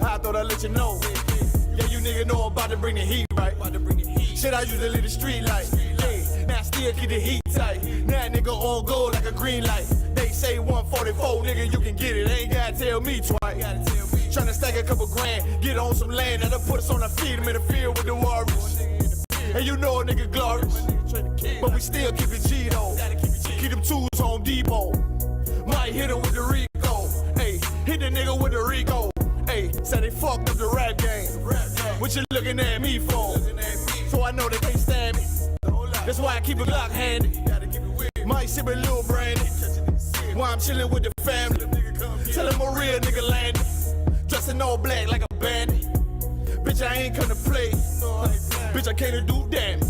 I thought I'd let you know. Yeah, you nigga know I'm about to bring the heat, right? Shit, I used to leave the street light. Yeah, now I still keep the heat tight. Now nigga on gold like a green light. They say 144, nigga, you can get it. Ain't gotta tell me twice. Tryna stack a couple grand, get on some land, that'll put us on our feet. I'm in the field with the Warriors. And you know a nigga glorious, but we still keep it G though. Keep them tools on Depot. Might hit him with the Rico. Hey, hit the nigga with the Rico. Hey, said they fucked up the rap game. What you looking at me for? So I know they can't stand me. That's why I keep a Glock handy. Might sip a little brandy. While I'm chilling with the family. Tell him a real nigga landed. Dressing all black like a bandit. Bitch, I ain't come to play. Bitch, I came to do damage.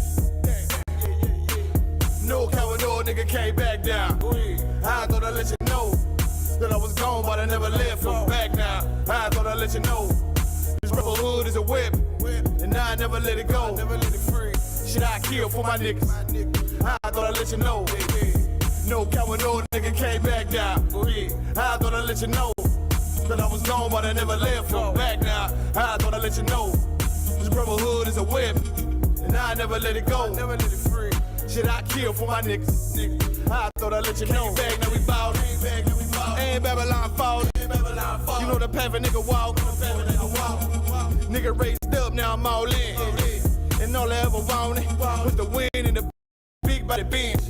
No coward, no nigga came back down. I thought I'd let you know that I was gone, but I never left from back now. I thought I'd let you know this brotherhood is a whip, and I never let it go. Never let it free. Shit, I kill for my niggas. I thought I'd let you know. No coward, no nigga came back down. I thought I'd let you know that I was gone, but I never left from back now. I thought I'd let you know this brotherhood is a whip, and I never let it go. Never let it free. Shit, I kill for my niggas. I thought I'd let you know. Back, now we ballin'. Ain't Babylon fallin'. You know the path a nigga walk. Nigga raised up, now I'm all in. And all I ever wanted was the win in the big body bench.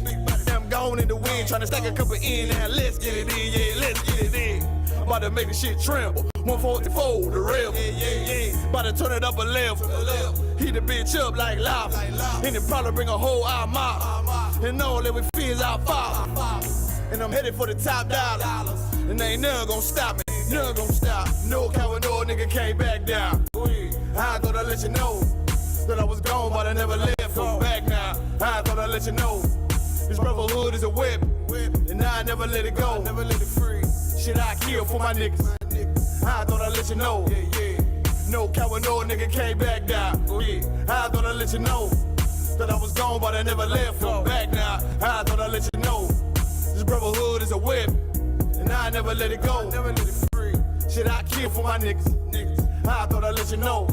I'm gone in the wind, tryna stack a couple in. Now let's get it in, yeah, let's get it in. About to make the shit tremble. 144, the rebel. About to turn it up a level. Heat the bitch up like lava. And it probably bring a whole mob. And all that we feel is our father. And I'm headed for the top dollars. And ain't none gon' stop me. None gon' stop. No coward, no nigga came back down. I thought I'd let you know that I was gone, but I never left from back now. I thought I'd let you know this brotherhood is a whip, and I never let it go. Never let it free. Shit, I kill for my niggas. I thought I'd let you know. No coward, no nigga came back down. I thought I'd let you know that I was gone, but I never left from back now. I thought I'd let you know this brotherhood is a whip, and I never let it go. Never let it free. Shit, I kill for my niggas. I thought I'd let you know.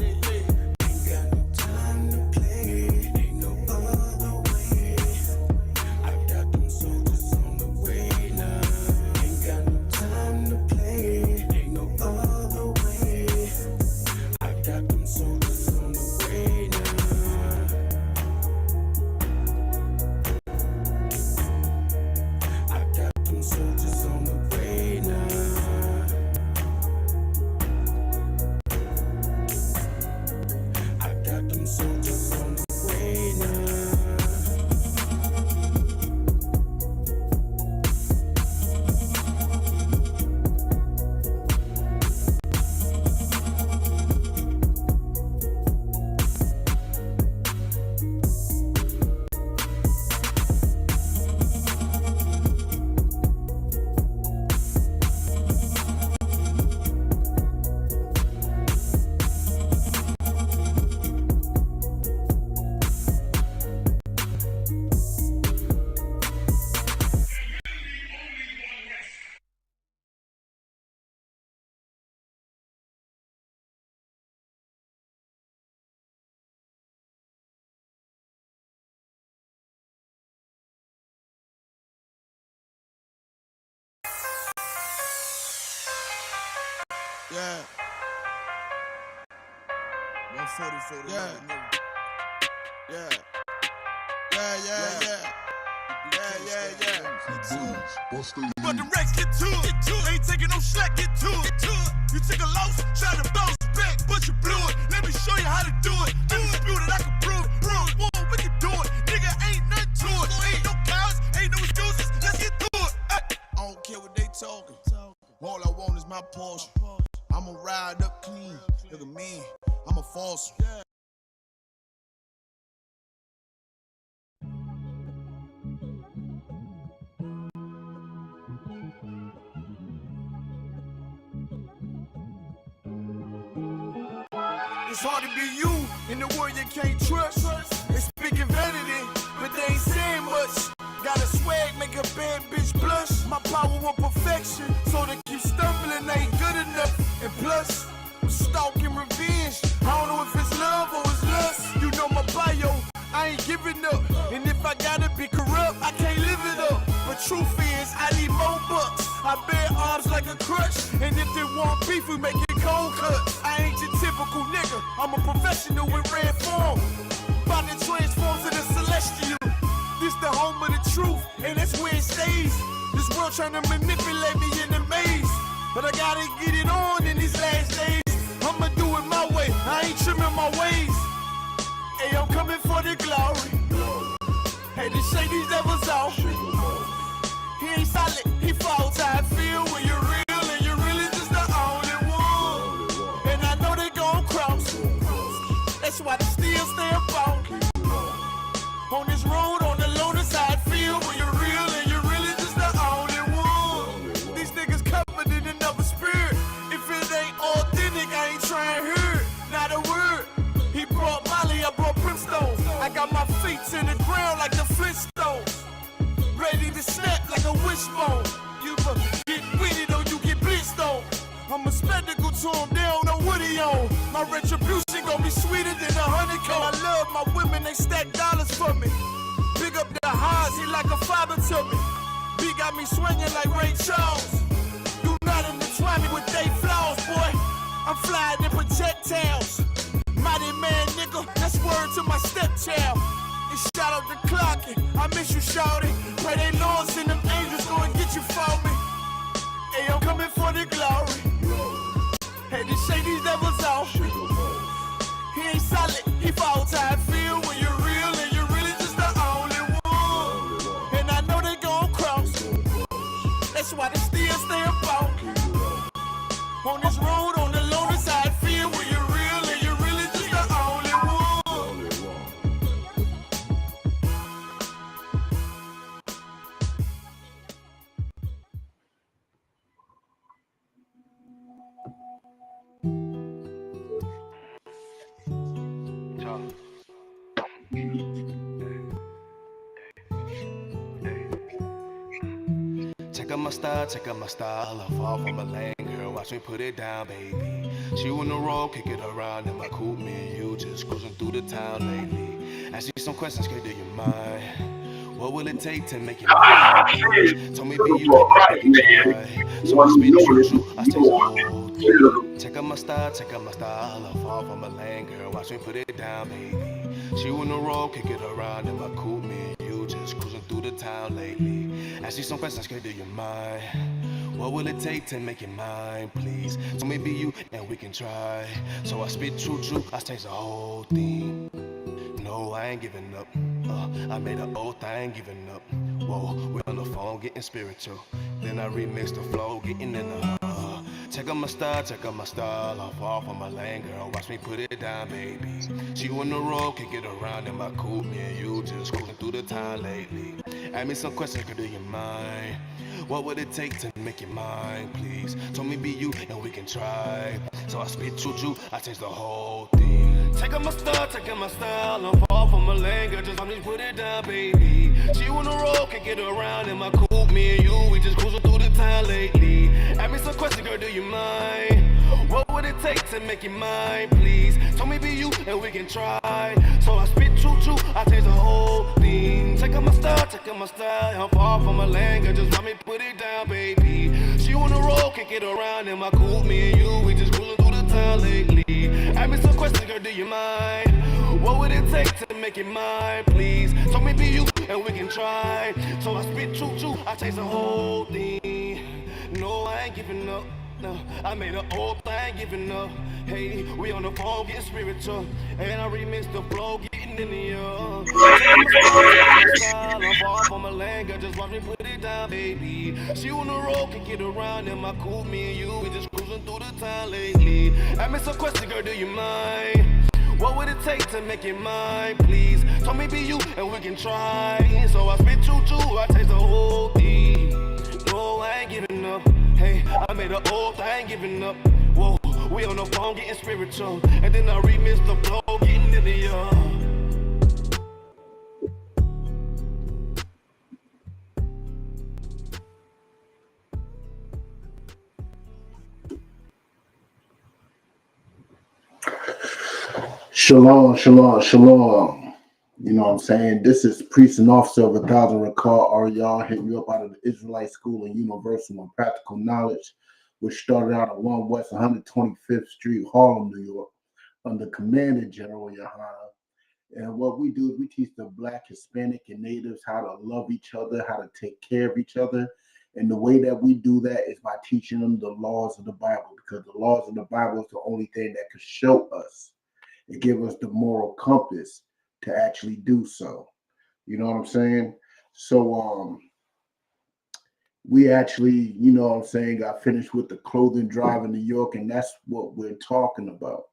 Yeah. 144. Yeah. Yeah. But the Rex get to it. Ain't taking no slack, get to it. You took a loss, try to bounce back, but you blew it. Let me show you how to do it. Dispute it, I can prove it. Whoa, we can do it. Nigga, ain't nothing to it. Ain't no cows, ain't no excuses. Let's get to it. I don't care what they talking. All I want is my Porsche. I'ma ride up clean. Look at me, I'm a false. It's hard to be you in the world you can't trust. They speaking vanity, but they ain't saying much. Got a swag, make a bad bitch blush. My power want perfection, so they keep stumbling, they ain't good enough. And plus, I'm stalking. beef, we make it cold cuts. I ain't your typical nigga. I'm a professional with red form. About to transform to the celestial. This the home of the truth, and that's where it stays. This world trying to manipulate me in the maze, but I gotta get it on in these last days. I'ma do it my way, I ain't trimming my ways. Hey, I'm coming for the glory. Hey, to shake these devils off. He ain't solid, he falls. How I feel when you're real and you're really just the only one. And I know they gon' cross. That's why they still stay up on this road, on the loner side. Feel when you're real and you're really just the only one. These niggas covered in another spirit. If it ain't authentic, I ain't trying to hear it. Not a word. He brought Molly, I brought brimstone. I got my feet in the ground like the Flintstones. Ready to snap like a wishbone. You get with it or you get blitzed on. I'm a spectacle to him, they don't know what he on. My retribution gon' be sweeter than a honeycomb. I love my women, they stack dollars for me. Big up the highs, he like a father to me. B got me swinging like Ray Charles. Do not intertwine me with they flaws, boy. I'm flying in projectiles. Mighty man, nigga, that's word to my stepchild. And shout out the clock, I miss you, shawty. Pray they lords and them angels go and get you for me. Hey, I'm coming for the glory. Hey, to shake these devils off. He ain't solid, he falls. How I feel when you're real and you're really just the only one. And I know they gon' cross. That's why they still stay up on this road, on the loner side. Feel when you're real and you're really just the only one. Check out my style, I fall from a lane, girl, watch me put it down, baby. She on the road, kick it around in my coupe, me and you just cruising through the town lately. Ask you some questions, can do your mind? What will it take to make you mine? Told me be you, try. So I speak true, I stay so check out my style, I fall from a lane, girl, watch me put it down, baby. She on the road, kick it around in my coupe, me and you just cruising through the town lately. Ask you some questions, can do your mind? What will it take to make it mine, please? So maybe you and we can try. So I spit true, I change the whole thing. No, I ain't giving up. I made an oath, I ain't giving up. Whoa, we're on the phone getting spiritual. Then I remix the flow, getting in the check out my style, I fall from my lane, girl, watch me put it down, baby. She on the road, kick it around in my coupe, me and you just cruising through the town lately. Ask me some questions, girl, do you mind? What would it take to make it mine, please? Told me be you and we can try. So I spit true, I change the whole thing. Check out my style, I fall from my lane, girl, just let me put it down, baby. She on the road, kick it around in my coupe, me and you, we just cruising through the town lately. Ask me some questions, girl, do you mind? What would it take to make it mine, please? Told me be you and we can try. So I spit true, I change the whole thing. Check out my style, I'm far from a lane, girl, just let me put it down, baby. She on the road, kick it around in my coupe, me and you, we just cruising through the town lately. Ask me some questions, girl, do you mind? What would it take to make it mine, please? Told me be you and we can try. So I spit true, I change the whole thing. No, I ain't giving up. No, I made an oath, I ain't giving up. Hey, we on the phone getting spiritual, and I remix the flow, getting in the I'm far from a lane, girl, just watch me put it down, baby. She on the road, can get around in my coupe, me and you, we just cruising through the town lately. Ask me some questions, girl, do you mind? What would it take to make it mine, please? Told me be you and we can try. So I spit true, I taste the whole thing. No, I ain't giving up. Hey, I made an oath, I ain't giving up. Whoa, we on the phone getting spiritual, and then I remix the flow, getting in the Shalom. You know what I'm saying? This is Priest and Officer of 1,000 Recall. Are y'all hitting you up out of the Israelite School and Universal and Practical Knowledge which started out at 1 West 125th Street, Harlem, New York, under Commander General Yohana. And what we do is we teach the Black, Hispanic, and Natives how to love each other, how to take care of each other. And the way that we do that is by teaching them the laws of the Bible, because the laws of the Bible is the only thing that can show us and give us the moral compass to actually do so. You know what I'm saying? So we actually, you know what I'm saying, got finished with the clothing drive in New York, and that's what we're talking about.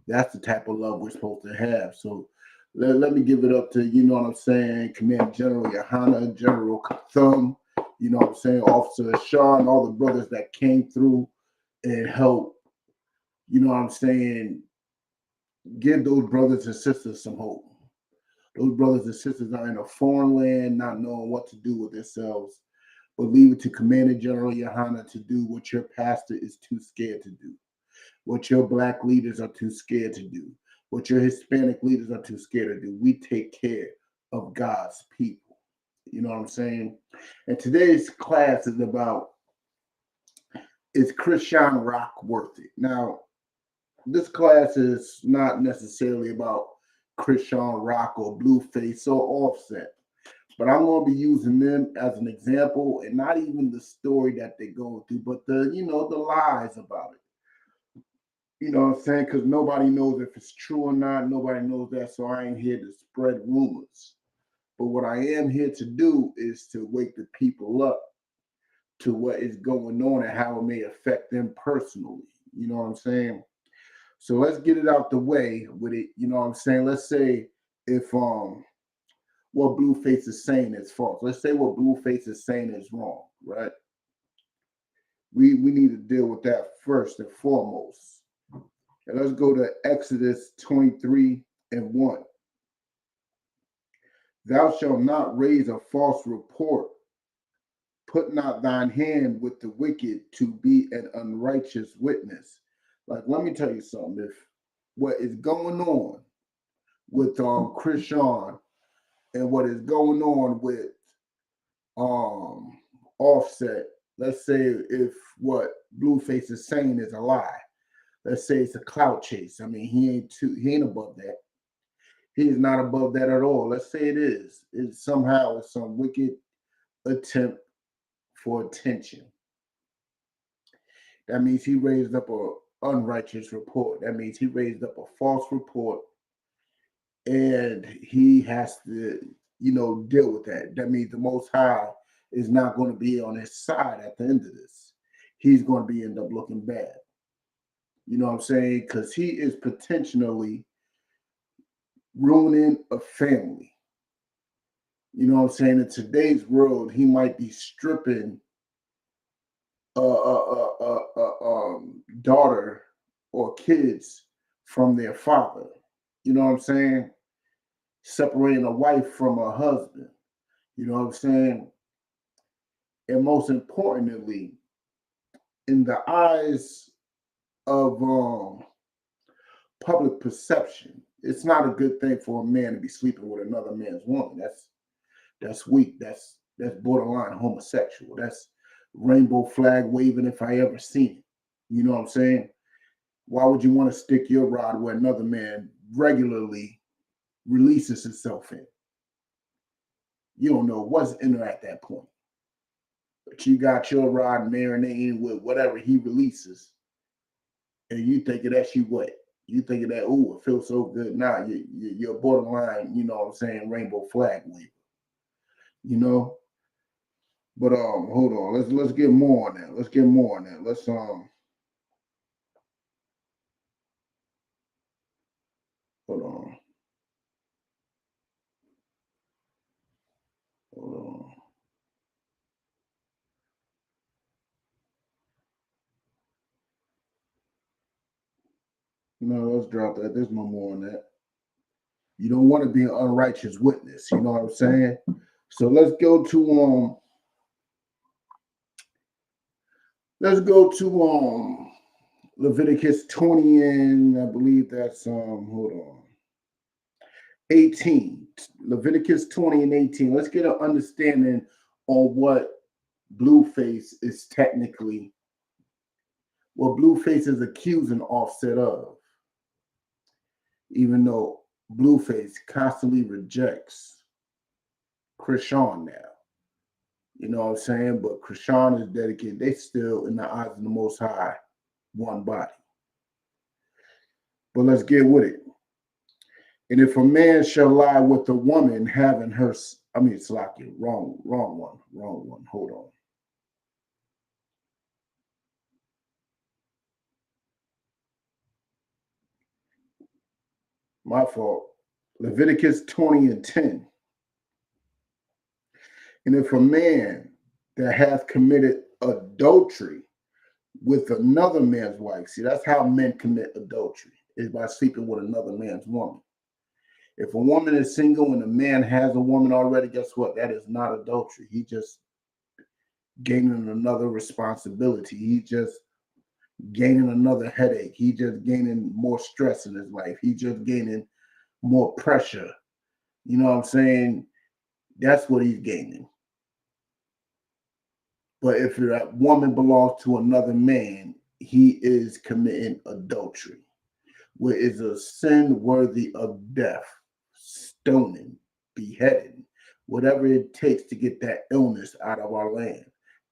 That's the type of love we're supposed to have. So let me give it up to, you know what I'm saying, Commander General Yohana, General Thumb, you know what I'm saying, Officer Shaw, and all the brothers that came through and helped, you know what I'm saying, give those brothers and sisters some hope. Those brothers and sisters are in a foreign land, not knowing what to do with themselves, but leave it to Commander General Yohana to do what your pastor is too scared to do, what your Black leaders are too scared to do, what your Hispanic leaders are too scared to do. We take care of God's people. You know what I'm saying? And today's class is about, is Chrisean rock worth it? Now, this class is not necessarily about Chrisean rock or Blueface or Offset, but I'm going to be using them as an example, and not even the story that they're going through, but the, you know, the lies about it. You know what I'm saying? Because nobody knows if it's true or not. Nobody knows that, so I ain't here to spread rumors. But what I am here to do is to wake the people up to what is going on and how it may affect them personally. You know what I'm saying? So let's get it out the way with it. You know what I'm saying? Let's say if what Blueface is saying is false. Let's say what Blueface is saying is wrong, right? We need to deal with that first and foremost. And let's go to Exodus 23:1. Thou shalt not raise a false report. Put not thine hand with the wicked to be an unrighteous witness. Like, let me tell you something. If what is going on with Chrisean and what is going on with Offset, let's say if what Blueface is saying is a lie, let's say it's a clout chase. I mean, he ain't above that. He is not above that at all. Let's say it is. It's somehow some wicked attempt for attention. That means he raised up a unrighteous report. That means he raised up a false report, and he has to, you know, deal with that. That means the Most High is not going to be on his side at the end of this. He's going to be end up looking bad. You know what I'm saying? Because he is potentially ruining a family. You know what I'm saying? In today's world, he might be stripping daughter or kids from their father. You know what I'm saying? Separating a wife from a husband. You know what I'm saying? And most importantly, in the eyes of public perception, it's not a good thing for a man to be sleeping with another man's woman. That's weak. That's borderline homosexual. That's rainbow flag waving if I ever seen it. You know what I'm saying? Why would you want to stick your rod where another man regularly releases himself in? You don't know what's in there at that point. But you got your rod marinating with whatever he releases, and you thinking that you what? You thinking that, oh, it feels so good. Nah, you're borderline, you know what I'm saying, rainbow flag wave. You know? But hold on, let's get more on that. Let's get more on that. Let's hold on. Hold on. No, let's drop that. There's no more on that. You don't want to be an unrighteous witness. You know what I'm saying? So let's go to Leviticus 20 and I believe that's hold on. 18. Leviticus 20 and 18. Let's get an understanding on what Blueface is technically what Blueface is accusing Offset of, even though Blueface constantly rejects Chrisean now. You know what I'm saying? But Chrisean is dedicated. They still, in the eyes of the Most High, one body. But let's get with it. And if a man shall lie with a woman having her, it's like it. Wrong one. Hold on. My fault. Leviticus 20:10. And if a man that hath committed adultery with another man's wife, see, that's how men commit adultery, is by sleeping with another man's woman. If a woman is single and a man has a woman already, guess what? That is not adultery. He just gaining another responsibility. He just gaining another headache. He just gaining more stress in his life. He just gaining more pressure. You know what I'm saying? That's what he's gaining. But if that woman belongs to another man, he is committing adultery, which is a sin worthy of death, stoning, beheading, whatever it takes to get that illness out of our land,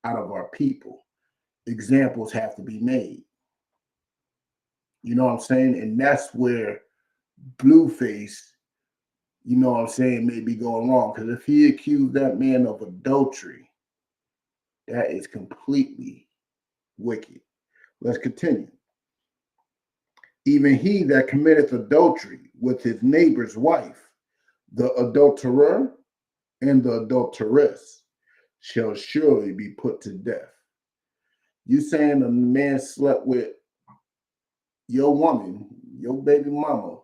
out of our people. Examples have to be made. You know what I'm saying? And that's where Blueface, you know what I'm saying, may be going wrong. Because if he accused that man of adultery, that is completely wicked. Let's continue. Even he that committeth adultery with his neighbor's wife, the adulterer and the adulteress, shall surely be put to death. You saying a man slept with your woman, your baby mama,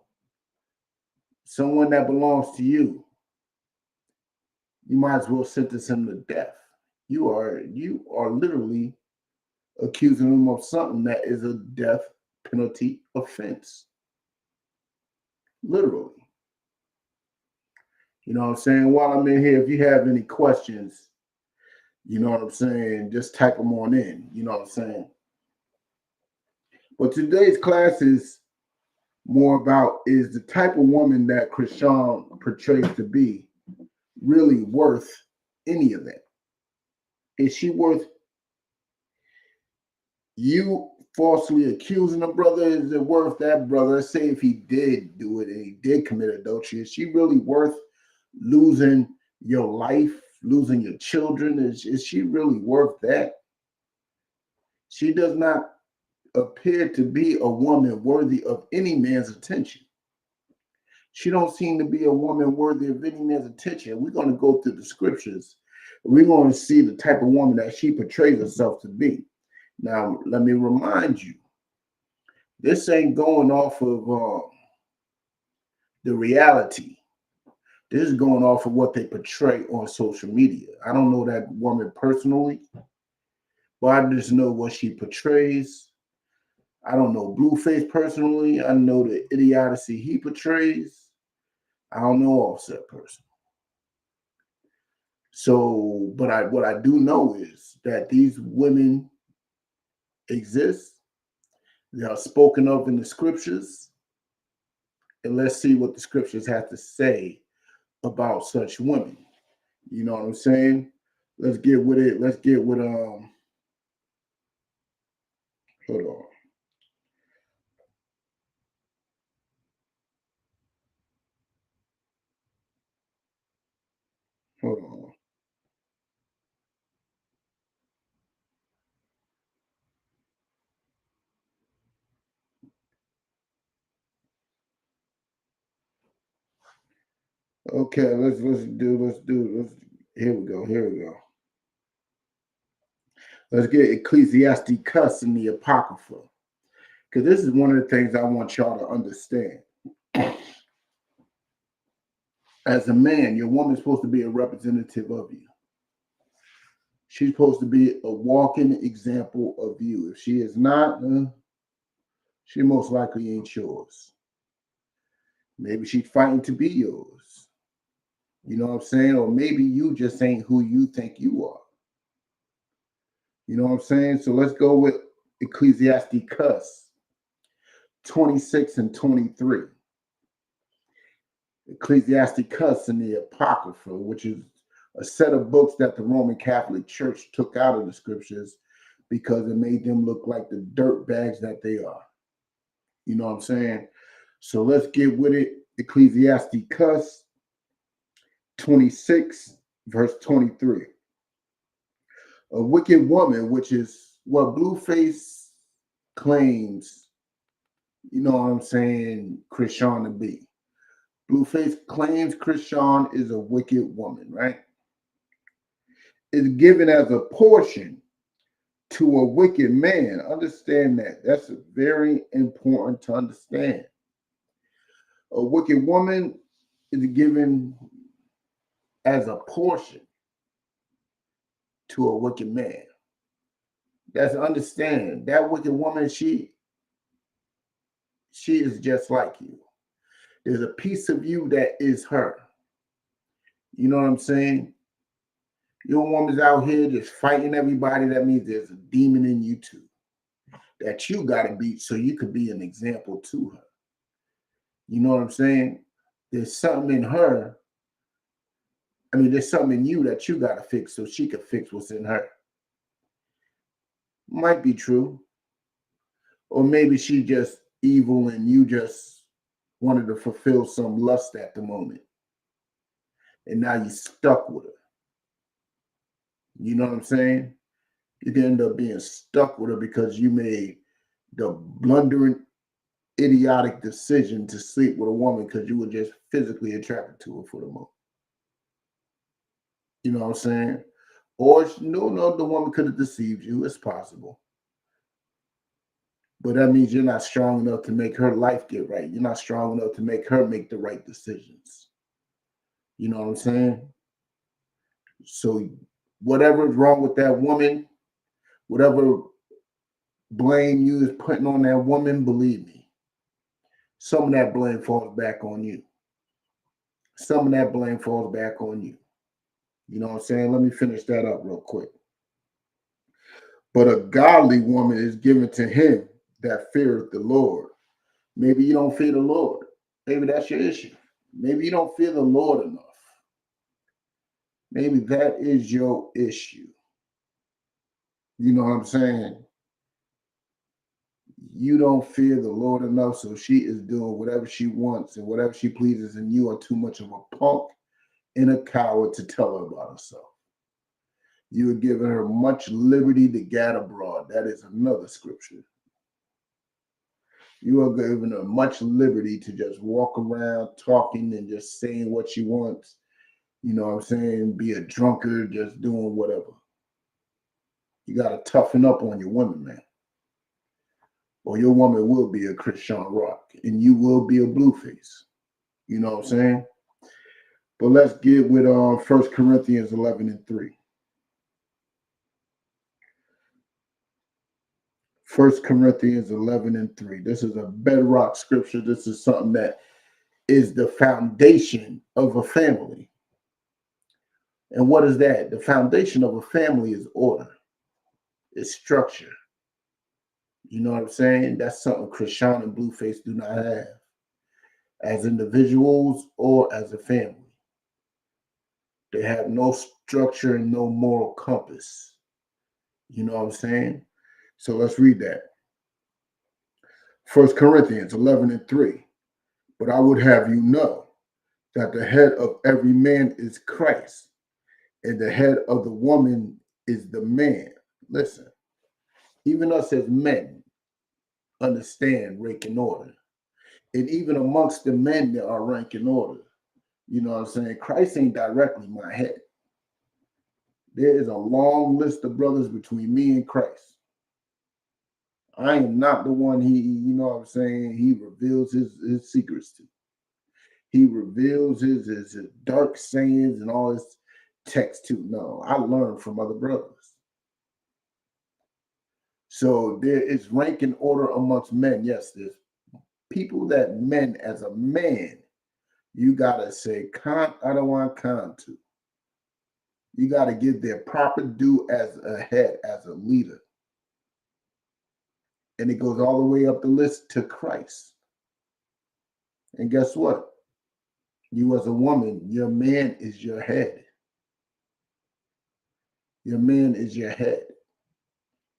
someone that belongs to you, you might as well sentence him to death. You are literally accusing him of something that is a death penalty offense. Literally. You know what I'm saying? While I'm in here, if you have any questions, you know what I'm saying, just type them on in. You know what I'm saying? But today's class is more about, is the type of woman that Chrisean portrays to be really worth any of that? Is she worth you falsely accusing a brother? Is it worth that brother? Say if he did do it and he did commit adultery, is she really worth losing your life, losing your children? Is she really worth that? She does not appear to be a woman worthy of any man's attention. She don't seem to be a woman worthy of any man's attention. We're going to go through the scriptures. We're going to see the type of woman that she portrays herself to be. Now, let me remind you, this ain't going off of the reality. This is going off of what they portray on social media. I don't know that woman personally, but I just know what she portrays. I don't know Blueface personally. I know the idiocy he portrays. I don't know Offset personally. So, but what I do know is that these women exist. They are spoken of in the scriptures. And let's see what the scriptures have to say about such women. You know what I'm saying? Let's get with it. Let's get with hold on. Hold on. Okay, let's here we go. Let's get Ecclesiasticus in the Apocrypha. Because this is one of the things I want y'all to understand. As a man, your woman's supposed to be a representative of you. She's supposed to be a walking example of you. If she is not, she most likely ain't yours. Maybe she's fighting to be yours. You know what I'm saying? Or maybe you just ain't who you think you are. You know what I'm saying? So let's go with Ecclesiasticus 26 and 23. Ecclesiasticus in the Apocrypha, which is a set of books that the Roman Catholic Church took out of the scriptures because it made them look like the dirt bags that they are. You know what I'm saying? So let's get with it. Ecclesiasticus 26, verse 23. A wicked woman, which is what Blueface claims, you know what I'm saying, Chrisean to be. Blueface claims Chrisean is a wicked woman, right? Is given as a portion to a wicked man. Understand that. That's very important to understand. A wicked woman is given as a portion to a wicked man. That's understand. That wicked woman, she is just like you. There's a piece of you that is her. You know what I'm saying? Your woman's out here just fighting everybody. That means there's a demon in you too that you got to beat so you could be an example to her. You know what I'm saying? There's something in her. I mean, there's something in you that you got to fix so she could fix what's in her. Might be true. Or maybe she just evil and you just wanted to fulfill some lust at the moment. And now you're stuck with her. You know what I'm saying? You can end up being stuck with her because you made the blundering, idiotic decision to sleep with a woman because you were just physically attracted to her for the moment. You know what I'm saying? Or no, the woman could have deceived you. It's possible. But that means you're not strong enough to make her life get right. You're not strong enough to make her make the right decisions. You know what I'm saying? So whatever is wrong with that woman, whatever blame you is putting on that woman, believe me, some of that blame falls back on you. Some of that blame falls back on you. You know what I'm saying? Let me finish that up real quick. But a godly woman is given to him that feareth the Lord. Maybe you don't fear the Lord. Maybe that's your issue. Maybe you don't fear the Lord enough. Maybe that is your issue. You know what I'm saying? You don't fear the Lord enough, so she is doing whatever she wants and whatever she pleases, and you are too much of a punk and a coward to tell her about herself. You are giving her much liberty to gad abroad. That is another scripture. You are giving her much liberty to just walk around talking and just saying what she wants. You know what I'm saying? Be a drunkard, just doing whatever. You got to toughen up on your woman, man. Or your woman will be a Chrisean Rock and you will be a Blueface. You know what I'm saying? But let's get with 1 Corinthians 11 and 3. 1 Corinthians 11 and 3. This is a bedrock scripture. This is something that is the foundation of a family. And what is that? The foundation of a family is order. It's structure. You know what I'm saying? That's something Chrisean and Blueface do not have as individuals or as a family. They have no structure and no moral compass. You know what I'm saying? So let's read that. 1 Corinthians 11 and 3. But I would have you know that the head of every man is Christ, and the head of the woman is the man. Listen, even us as men understand rank and order. And even amongst the men, there are rank and order. You know what I'm saying? Christ ain't directly my head. There is a long list of brothers between me and Christ. I am not the one you know what I'm saying, he reveals his secrets to. He reveals his dark sayings and all his text to. No, I learned from other brothers. So there is rank and order amongst men. Yes, there's people that men as a man, you gotta say, I don't want to. You gotta give their proper due as a head, as a leader. And it goes all the way up the list to Christ. And guess what? You as a woman, your man is your head. Your man is your head.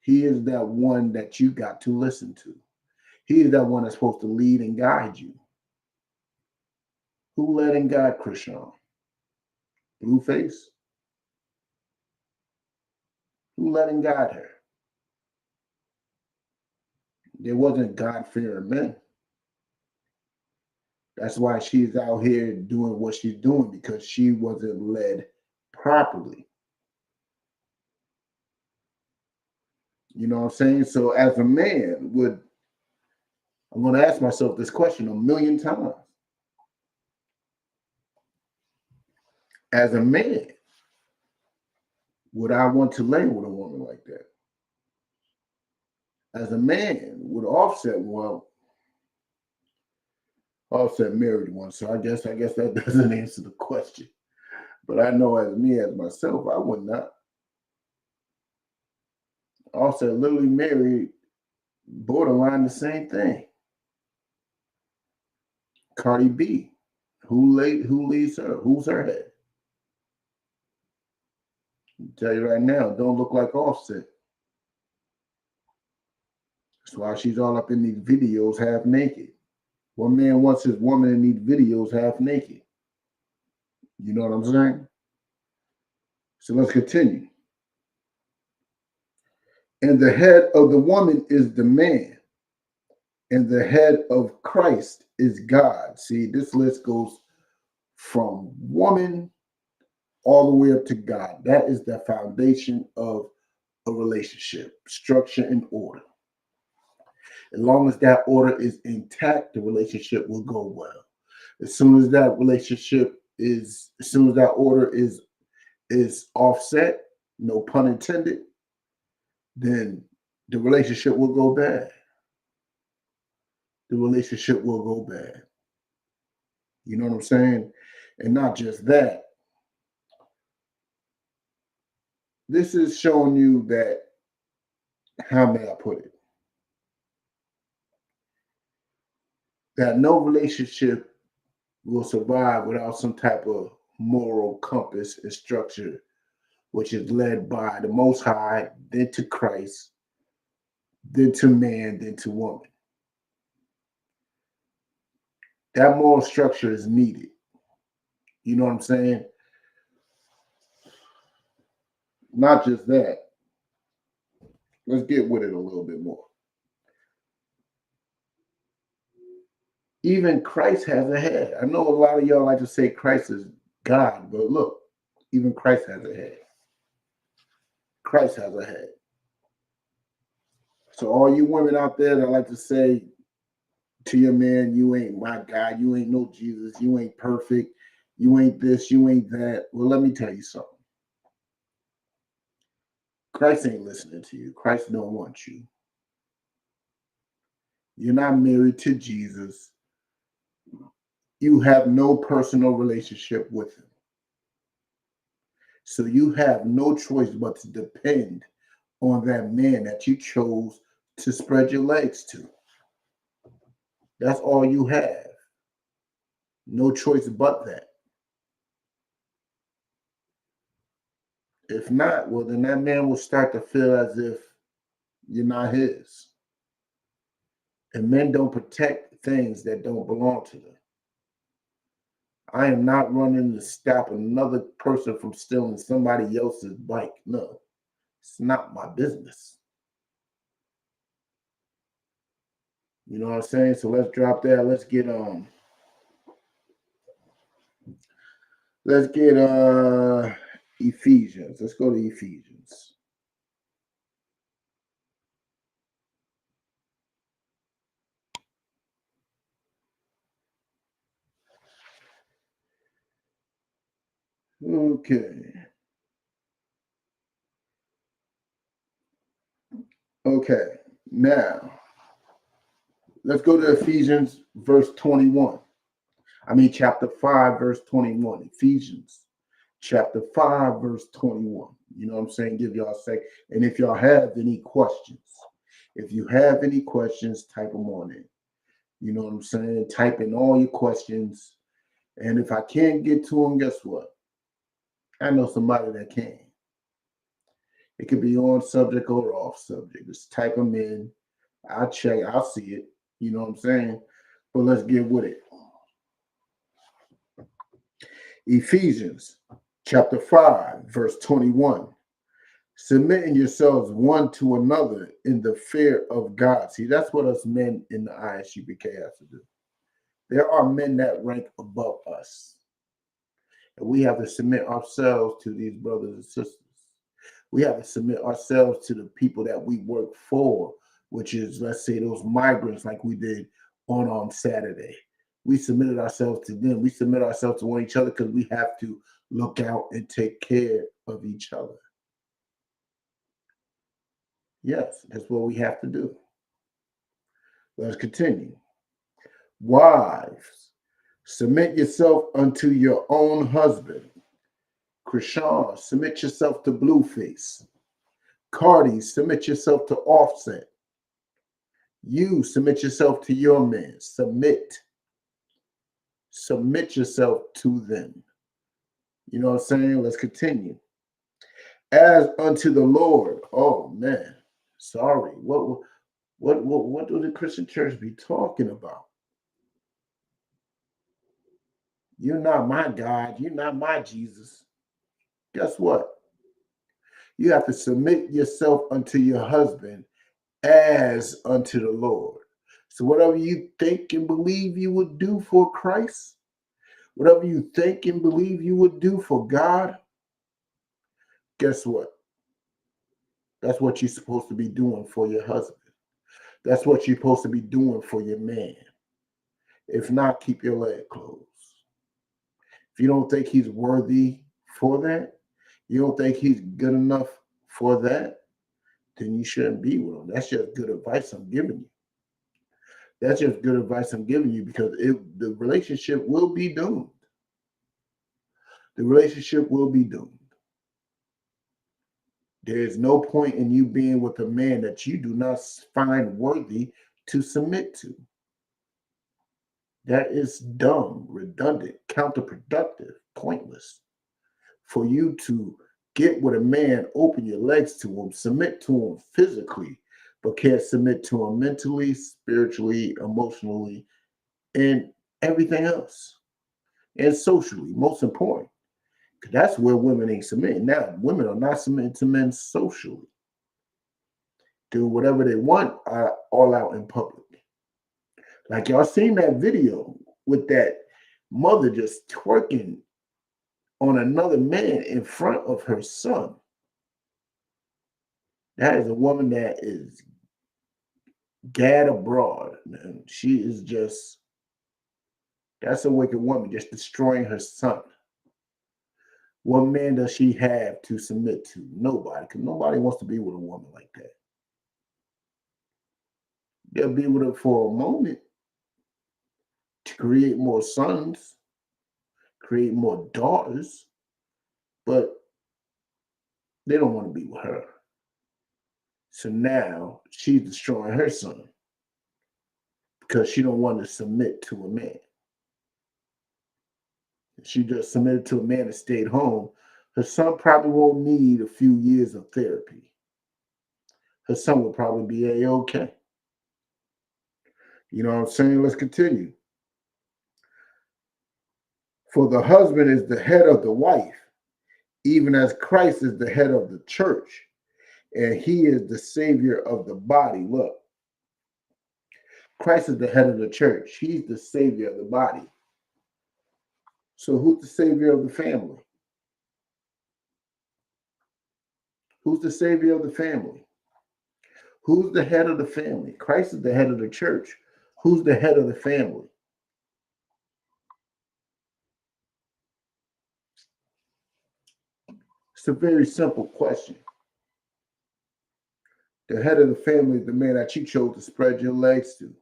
He is that one that you got to listen to. He is that one that's supposed to lead and guide you. Who led and guided Chrisean? Blueface? Who led and guided her? There wasn't God-fearing men. That's why she's out here doing what she's doing, because she wasn't led properly. You know what I'm saying? So as a man, I'm going to ask myself this question a million times. As a man, would I want to lay with a woman like that? As a man, would Offset, well, Offset married one, so I guess that doesn't answer the question. But I know as me, as myself, I would not. Offset literally married borderline the same thing. Cardi B, who leads her? Who's her head? I'll tell you right now, don't look like Offset. That's why she's all up in these videos half naked. One man wants his woman in these videos half naked. You know what I'm saying? So let's continue. And the head of the woman is the man, and the head of Christ is God. See, this list goes from woman all the way up to God. That is the foundation of a relationship, structure and order. As long as that order is intact, the relationship will go well. As soon as that order is offset, no pun intended, then the relationship will go bad. The relationship will go bad. You know what I'm saying? And not just that. This is showing you that, how may I put it? That no relationship will survive without some type of moral compass and structure, which is led by the Most High, then to Christ, then to man, then to woman. That moral structure is needed. You know what I'm saying? Not just that. Let's get with it a little bit more. Even Christ has a head. I know a lot of y'all like to say Christ is God, but look, even Christ has a head. Christ has a head. So all you women out there that like to say to your man, you ain't my God, you ain't no Jesus, you ain't perfect, you ain't this, you ain't that. Well, let me tell you something. Christ ain't listening to you. Christ don't want you. You're not married to Jesus. You have no personal relationship with him. So you have no choice but to depend on that man that you chose to spread your legs to. That's all you have. No choice but that. If not, well, then that man will start to feel as if you're not his. And men don't protect things that don't belong to them. I am not running to stop another person from stealing somebody else's bike. No, it's not my business. You know what I'm saying? So let's drop that. Let's get Ephesians. Let's go to Ephesians. Okay. Now, let's go to Ephesians verse 21. Chapter 5, verse 21. Ephesians chapter 5, verse 21. You know what I'm saying? Give y'all a sec. And if y'all have any questions, If you have any questions, type them on in. You know what I'm saying? Type in all your questions. And if I can't get to them, guess what? I know somebody that can. It could be on subject or off subject. Just type them in. I'll check. I'll see it. You know what I'm saying? But let's get with it. Ephesians chapter 5, verse 21. Submitting yourselves one to another in the fear of God. See, that's what us men in the ISUPK have to do. There are men that rank above us. And we have to submit ourselves to these brothers and sisters. We have to submit ourselves to the people that we work for, which is, let's say, those migrants like we did on Saturday. We submitted ourselves to them. We submit ourselves to one each other because we have to look out and take care of each other. Yes, that's what we have to do. Let's continue. Wives, submit yourself unto your own husband. Chrisean, submit yourself to Blueface. Cardi, submit yourself to Offset. You submit yourself to your man. Submit yourself to them. You know what I'm saying? Let's continue. As unto the Lord. Oh man, sorry. What do the Christian church be talking about? You're not my God. You're not my Jesus. Guess what? You have to submit yourself unto your husband as unto the Lord. So whatever you think and believe you would do for Christ, whatever you think and believe you would do for God, guess what? That's what you're supposed to be doing for your husband. That's what you're supposed to be doing for your man. If not, keep your leg closed. If you don't think he's worthy for that, you don't think he's good enough for that, then you shouldn't be with him. That's just good advice I'm giving you. That's just good advice I'm giving you because the relationship will be doomed. The relationship will be doomed. There is no point in you being with a man that you do not find worthy to submit to. That is dumb, redundant, counterproductive, pointless. For you to get with a man, open your legs to him, submit to him physically, but can't submit to him mentally, spiritually, emotionally, and everything else. And socially, most important. Because that's where women ain't submitting. Now, women are not submitting to men socially. Do whatever they want all out in public. Like y'all seen that video with that mother just twerking on another man in front of her son. That is a woman that is gad abroad. Man. She is just, that's a wicked woman, just destroying her son. What man does she have to submit to? Nobody, because nobody wants to be with a woman like that. They'll be with her for a moment to create more sons, create more daughters, but they don't want to be with her. So now she's destroying her son because she don't want to submit to a man. If she just submitted to a man and stayed home, her son probably won't need a few years of therapy. Her son will probably be A-okay. You know what I'm saying? Let's continue. For the husband is the head of the wife, even as Christ is the head of the church, and he is the savior of the body. Look, Christ is the head of the church. He's the savior of the body. So who's the savior of the family? Who's the savior of the family? Who's the head of the family? Christ is the head of the church. Who's the head of the family? It's a very simple question. The head of the family is the man that you chose to spread your legs to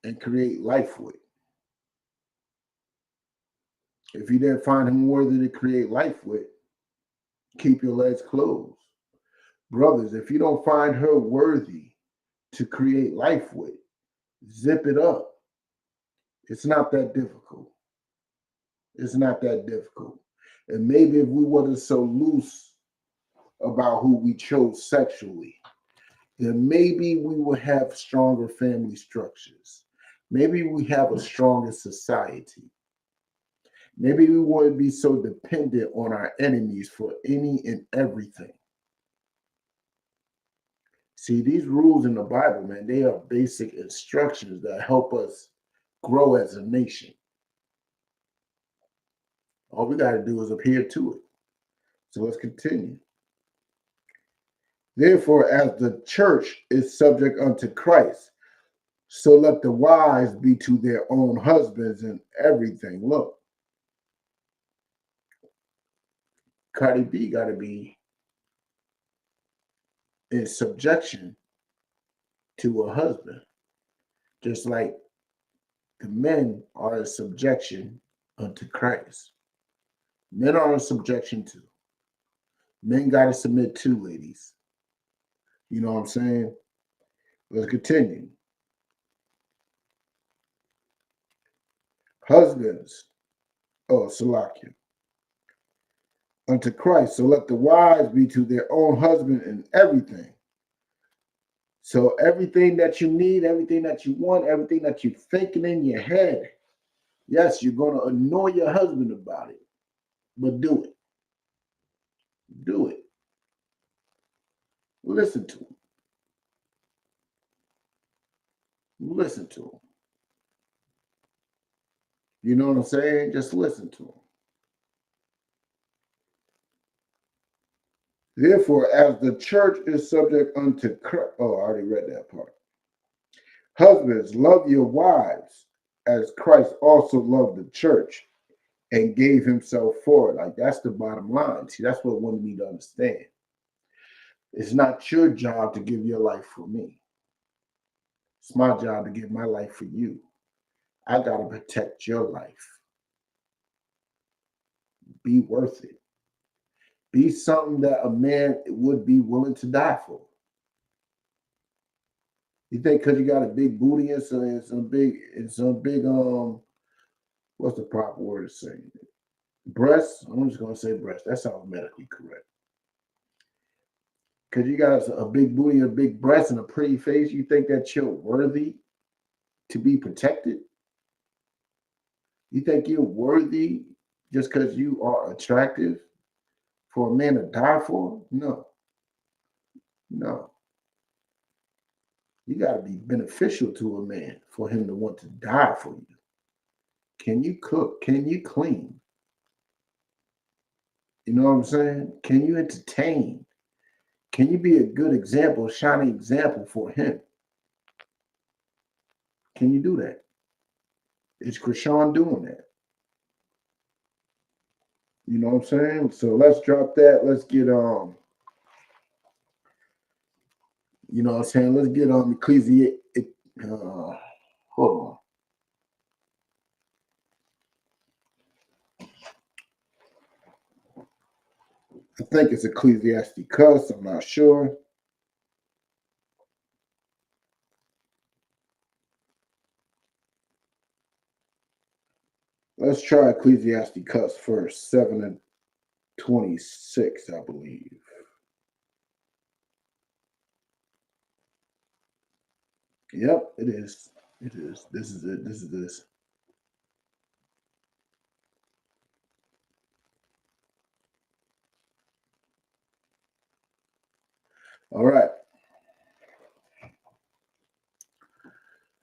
and create life with. If you didn't find him worthy to create life with, keep your legs closed. Brothers, if you don't find her worthy to create life with, zip it up. It's not that difficult. It's not that difficult. And maybe if we wasn't so loose about who we chose sexually, then maybe we would have stronger family structures. Maybe we have a stronger society. Maybe we wouldn't be so dependent on our enemies for any and everything. See, these rules in the Bible, man, they are basic instructions that help us grow as a nation. All we got to do is adhere to it. So let's continue. Therefore, as the church is subject unto Christ, so let the wives be to their own husbands in everything. Look, Cardi B got to be in subjection to a husband, just like the men are in subjection unto Christ. Men are in subjection to. Men got to submit to, ladies. You know what I'm saying? Let's continue. Husbands, Salakia, unto Christ. So let the wives be to their own husband in everything. So everything that you need, everything that you want, everything that you're thinking in your head, yes, you're going to annoy your husband about it, but do it. Do it. Listen to him. Listen to him. You know what I'm saying? Just listen to him. Therefore, as the church is subject unto Christ, I already read that part. Husbands, love your wives as Christ also loved the church and gave himself for it. Like, that's the bottom line. See, that's what women need to understand. It's not your job to give your life for me. It's my job to give my life for you. I got to protect your life. Be worth it. Be something that a man would be willing to die for. You think because you got a big booty and some big, what's the proper word to say? Breasts? I'm just going to say breasts. That sounds medically correct. Because you got a big booty, a big breast, and a pretty face, you think that you're worthy to be protected? You think you're worthy just because you are attractive for a man to die for? No. No. You got to be beneficial to a man for him to want to die for you. Can you cook? Can you clean? You know what I'm saying? Can you entertain? Can you be a good example, a shining example for him? Can you do that? Is Chrisean doing that? You know what I'm saying? So let's drop that. Let's get you know what I'm saying? Let's get hold on. I think it's Ecclesiasticus. I'm not sure. Let's try Ecclesiasticus first, 7 and 26, I believe. Yep, it is. It is. This is it. This is this. All right.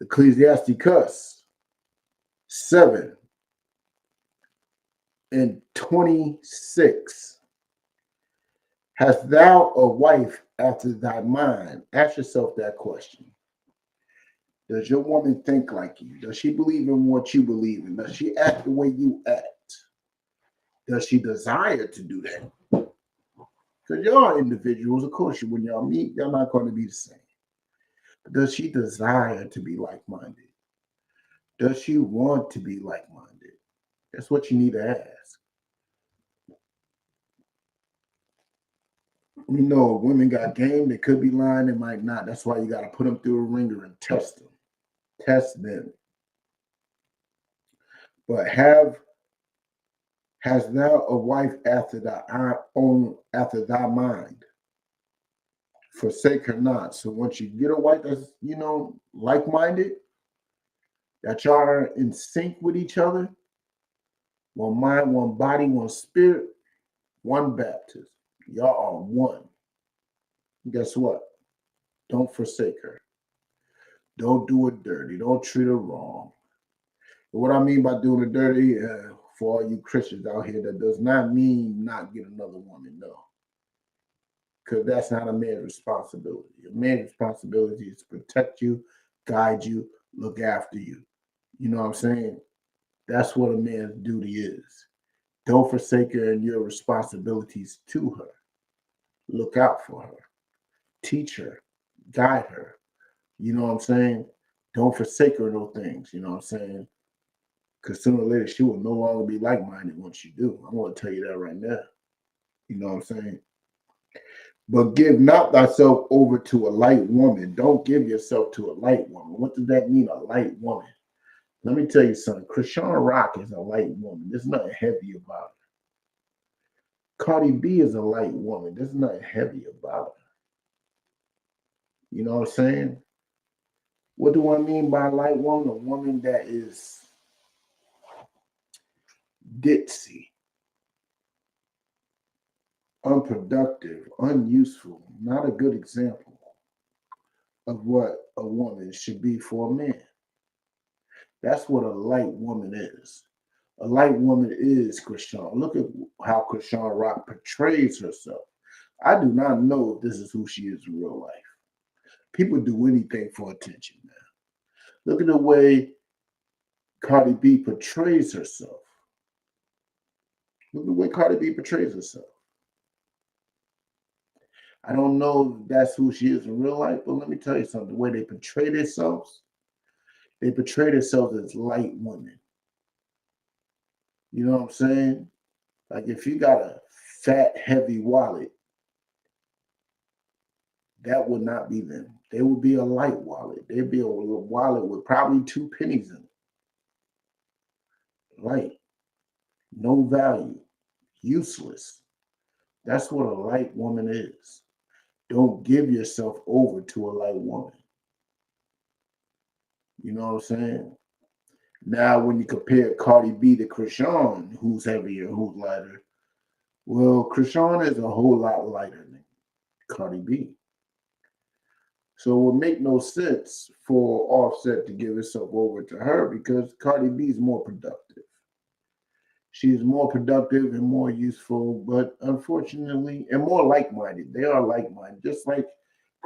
Ecclesiasticus 7 and 26. Hast thou a wife after thy mind? Ask yourself that question. Does your woman think like you? Does she believe in what you believe in? Does she act the way you act? Does she desire to do that? Because y'all are individuals, of course, when y'all meet, y'all not going to be the same. But does she desire to be like-minded? Does she want to be like-minded? That's what you need to ask. You know, if women got game, they could be lying, they might not. That's why you got to put them through a ringer and test them. Test them. But has thou a wife after thy mind? Forsake her not. So once you get a wife that's, like-minded, that y'all are in sync with each other, one mind, one body, one spirit, one baptism. Y'all are one. Guess what? Don't forsake her. Don't do her dirty. Don't treat her wrong. But what I mean by doing her dirty, for all you Christians out here, that does not mean not get another woman, no. Because that's not a man's responsibility. A man's responsibility is to protect you, guide you, look after you. You know what I'm saying? That's what a man's duty is. Don't forsake her in your responsibilities to her. Look out for her. Teach her. Guide her. You know what I'm saying? Don't forsake her in those things. You know what I'm saying? Because sooner or later, she will no longer be like-minded once you do. I'm going to tell you that right now. You know what I'm saying? But give not thyself over to a light woman. Don't give yourself to a light woman. What does that mean, a light woman? Let me tell you something. Chrisean Rock is a light woman. There's nothing heavy about her. Cardi B is a light woman. There's nothing heavy about her. You know what I'm saying? What do I mean by a light woman? A woman that is ditzy, unproductive, unuseful, not a good example of what a woman should be for a man. That's what a light woman is. A light woman is Chrisean. Look at how Chrisean Rock portrays herself. I do not know if this is who she is in real life. People do anything for attention, man. Look at the way Cardi B portrays herself. Look at the way Cardi B portrays herself. I don't know if that's who she is in real life, but let me tell you something. The way they portray themselves as light women. You know what I'm saying? Like if you got a fat, heavy wallet, that would not be them. They would be a light wallet. They'd be a wallet with probably 2 pennies in it. Light. No value. Useless. That's what a light woman is. Don't give yourself over to a light woman. You know what I'm saying? Now, when you compare Cardi B to Chrisean, who's heavier, who's lighter, well, Chrisean is a whole lot lighter than Cardi B. So it would make no sense for Offset to give herself over to her because Cardi B is more productive. She's more productive and more useful, but unfortunately, and more like-minded. They are like-minded, just like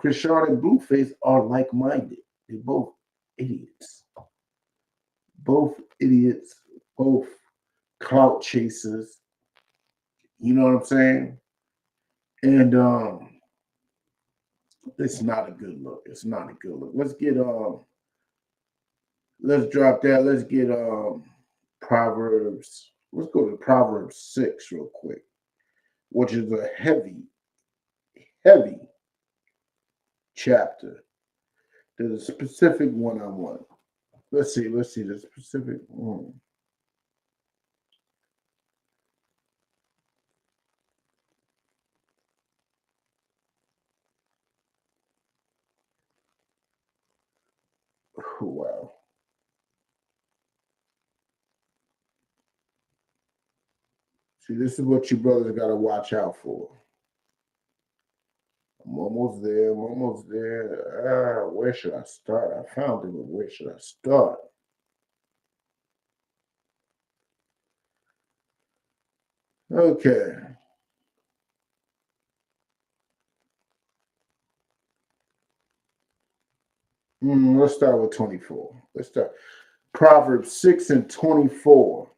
Chrisean and Blueface are like-minded. They're both idiots. Both idiots, both clout chasers. You know what I'm saying? And it's not a good look. It's not a good look. Let's drop that. Let's get Proverbs. Let's go to Proverbs 6 real quick, which is a heavy chapter. There's a specific one I want. Let's see the specific one. Oh, wow. See, this is what you brothers got to watch out for. I'm almost there. Where should I start? I found it, but where should I start? Okay. Let's start with 24. Let's start Proverbs 6 and 24.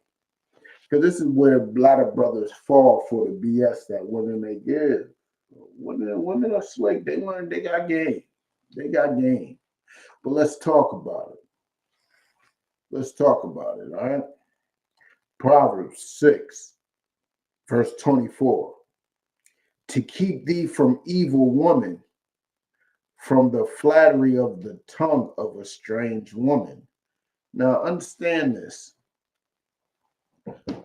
Because this is where a lot of brothers fall for the BS that women may give. Women are slick. They got game. They got game. But let's talk about it. All right? Proverbs 6, verse 24. to keep thee from evil woman, from the flattery of the tongue of a strange woman. Now, understand this.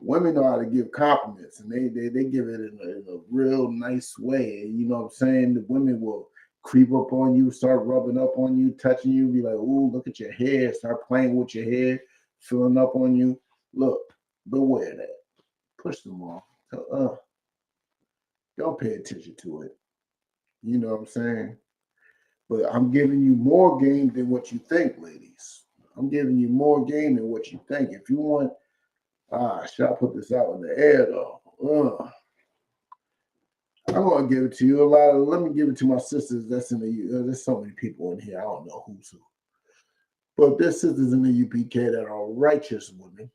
Women know how to give compliments, and they give it in a real nice way. You know what I'm saying? The women will creep up on you, start rubbing up on you, touching you, be like, "Ooh, look at your hair," start playing with your hair, filling up on you. Look, beware that. Push them off. Don't pay attention to it. You know what I'm saying? But I'm giving you more game than what you think, ladies. I'm giving you more game than what you think. If you want, should I put this out in the air though? I'm gonna give it to you. Let me give it to my sisters. That's in the. There's so many people in here. I don't know who's who, but there's sisters in the UPK that are righteous women.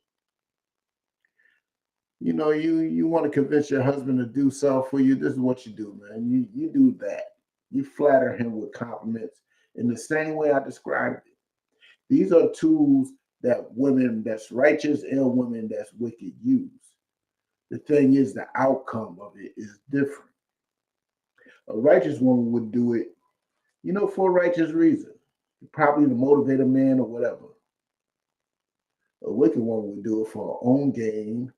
You know, you want to convince your husband to do something for you. This is what you do, man. You do that. You flatter him with compliments in the same way I described it. These are tools that women that's righteous and women that's wicked use. The thing is, the outcome of it is different. A righteous woman would do it, for a righteous reason, probably to motivate a man or whatever. A wicked woman would do it for her own gain,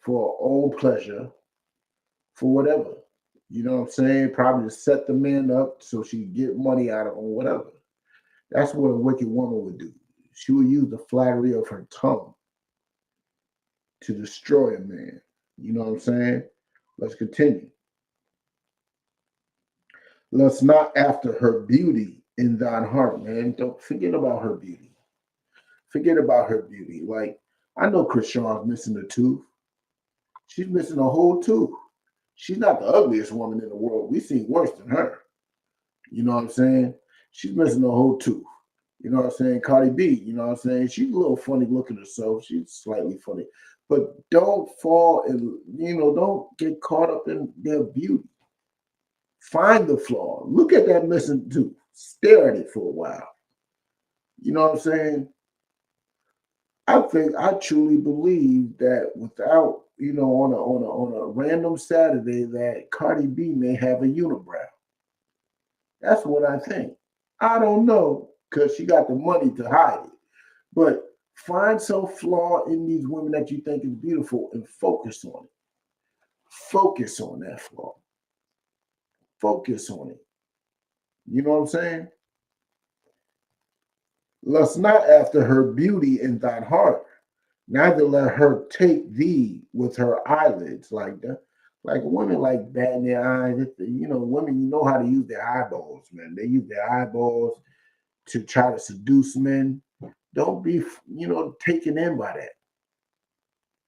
for her own pleasure, for whatever. You know what I'm saying? Probably to set the man up so she can get money out of him, whatever. That's what a wicked woman would do. She would use the flattery of her tongue to destroy a man. You know what I'm saying? Let's continue. Lust not after her beauty in thine heart, man. Don't forget about her beauty. Forget about her beauty. Like, I know Chrisean's missing a tooth. She's missing a whole tooth. She's not the ugliest woman in the world. We've seen worse than her. You know what I'm saying? She's missing a whole tooth. You know what I'm saying? Cardi B, you know what I'm saying? She's a little funny looking herself. She's slightly funny. But don't fall and, don't get caught up in their beauty. Find the flaw. Look at that missing tooth. Stare at it for a while. You know what I'm saying? I truly believe that without, on a random Saturday, that Cardi B may have a unibrow. That's what I think. I don't know, because she got the money to hide it. But find some flaw in these women that you think is beautiful and focus on it. Focus on that flaw. Focus on it. You know what I'm saying? Lust not after her beauty in thine heart, neither let her take thee with her eyelids, like that. Like women like batting their eyes. Women, how to use their eyeballs, man. They use their eyeballs to try to seduce men. Don't be, taken in by that.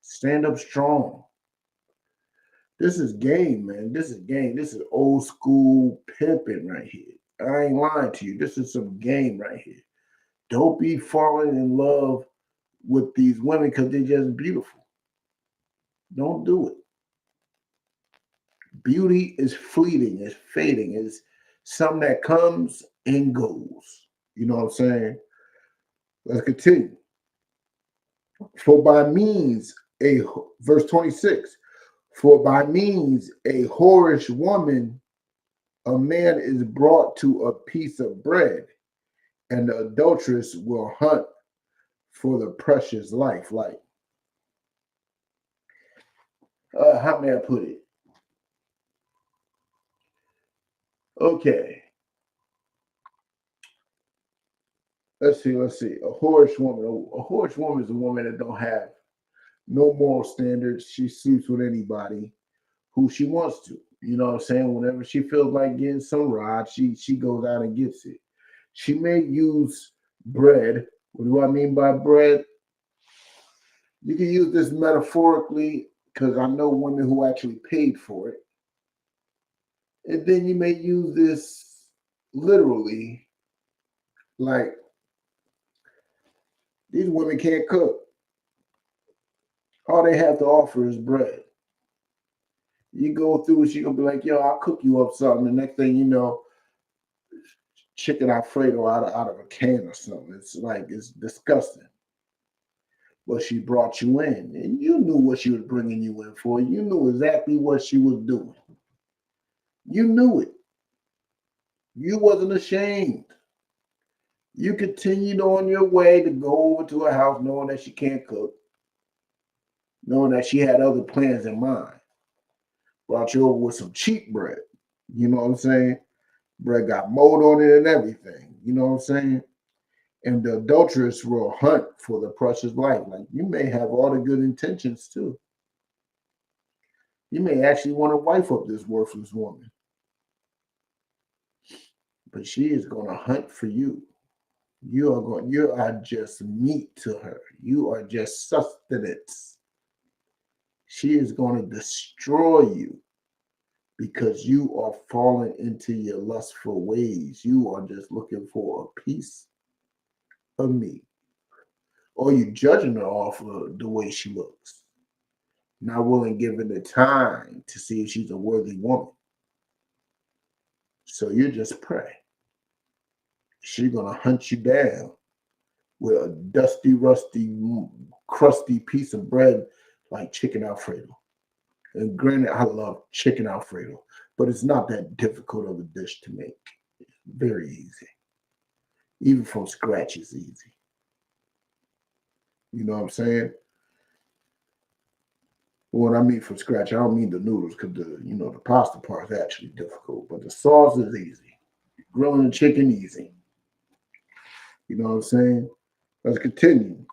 Stand up strong. This is game, man. This is game. This is old school pimping right here. I ain't lying to you. This is some game right here. Don't be falling in love with these women because they're just beautiful. Don't do it. Beauty is fleeting, it's fading, it's something that comes and goes. You know what I'm saying? Let's continue. For by means, verse 26, for by means a whorish woman, a man is brought to a piece of bread, and the adulteress will hunt for the precious life. Like, how may I put it? Okay. Let's see. A whorish woman. A whorish woman is a woman that don't have no moral standards. She sleeps with anybody who she wants to. You know what I'm saying? Whenever she feels like getting some rod, she goes out and gets it. She may use bread. What do I mean by bread? You can use this metaphorically because I know women who actually paid for it. And then you may use this literally, like these women can't cook. All they have to offer is bread. You go through, she gonna be like, yo, I'll cook you up something. The next thing you know, chicken Alfredo out of a can or something. It's disgusting. But she brought you in, and you knew what she was bringing you in for. You knew exactly what she was doing. You knew it. You wasn't ashamed. You continued on your way to go over to her house knowing that she can't cook, knowing that she had other plans in mind. Brought you over with some cheap bread. You know what I'm saying? Bread got mold on it and everything. You know what I'm saying? And the adulteress will hunt for the precious life. Like, you may have all the good intentions too. You may actually want to wife up this worthless woman, but she is going to hunt for you. You are just meat to her. You are just sustenance. She is going to destroy you because you are falling into your lustful ways. You are just looking for a piece of meat. Or you judging her off of the way she looks. Not willing given the time to see if she's a worthy woman. So you're just prey. She's going to hunt you down with a dusty, rusty, crusty piece of bread like chicken Alfredo. And granted, I love chicken Alfredo, but it's not that difficult of a dish to make. It's very easy. Even from scratch, it's easy. You know what I'm saying? When I mean from scratch, I don't mean the noodles because the pasta part is actually difficult, but the sauce is easy. Grilling the chicken, easy. You know what I'm saying? Let's continue.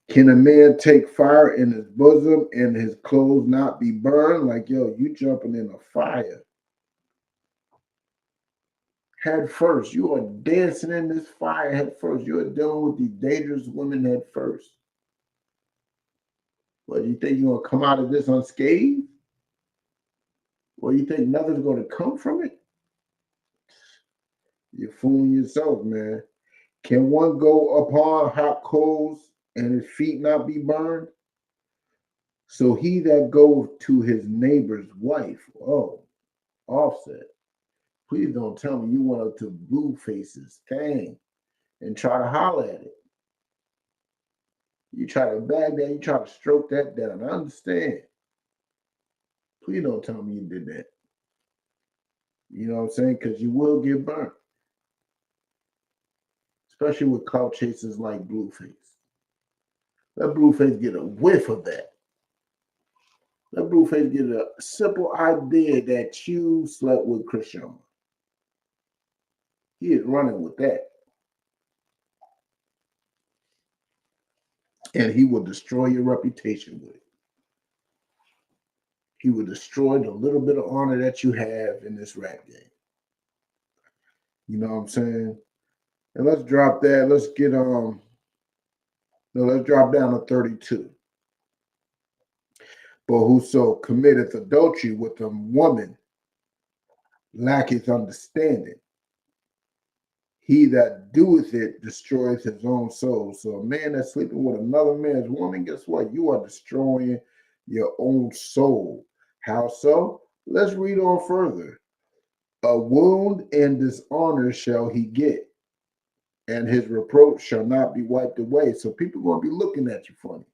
Can a man take fire in his bosom and his clothes not be burned? Like, yo, you jumping in a fire. Head first. You are dancing in this fire head first. You are dealing with these dangerous women head first. What, you think you're going to come out of this unscathed? Or you think nothing's going to come from it? You're fooling yourself, man. Can one go upon hot coals and his feet not be burned? So he that goes to his neighbor's wife, oh, Offset. Please don't tell me you went up to Blueface's thing and try to holler at it. You try to bag that, you try to stroke that down. I understand. Please don't tell me you did that. You know what I'm saying? Because you will get burnt. Especially with clout chasers like Blueface. Let Blueface get a whiff of that. Let Blueface get a simple idea that you slept with Chrisean. He is running with that. And he will destroy your reputation with it. He will destroy the little bit of honor that you have in this rap game. You know what I'm saying? And let's drop that. Let's get let's drop down to 32. But whoso committeth adultery with a woman lacketh understanding. He that doeth it destroyeth his own soul. So a man that's sleeping with another man's woman, guess what? You are destroying your own soul. How so? Let's read on further. A wound and dishonor shall he get, and his reproach shall not be wiped away. So people are going to be looking at you funny.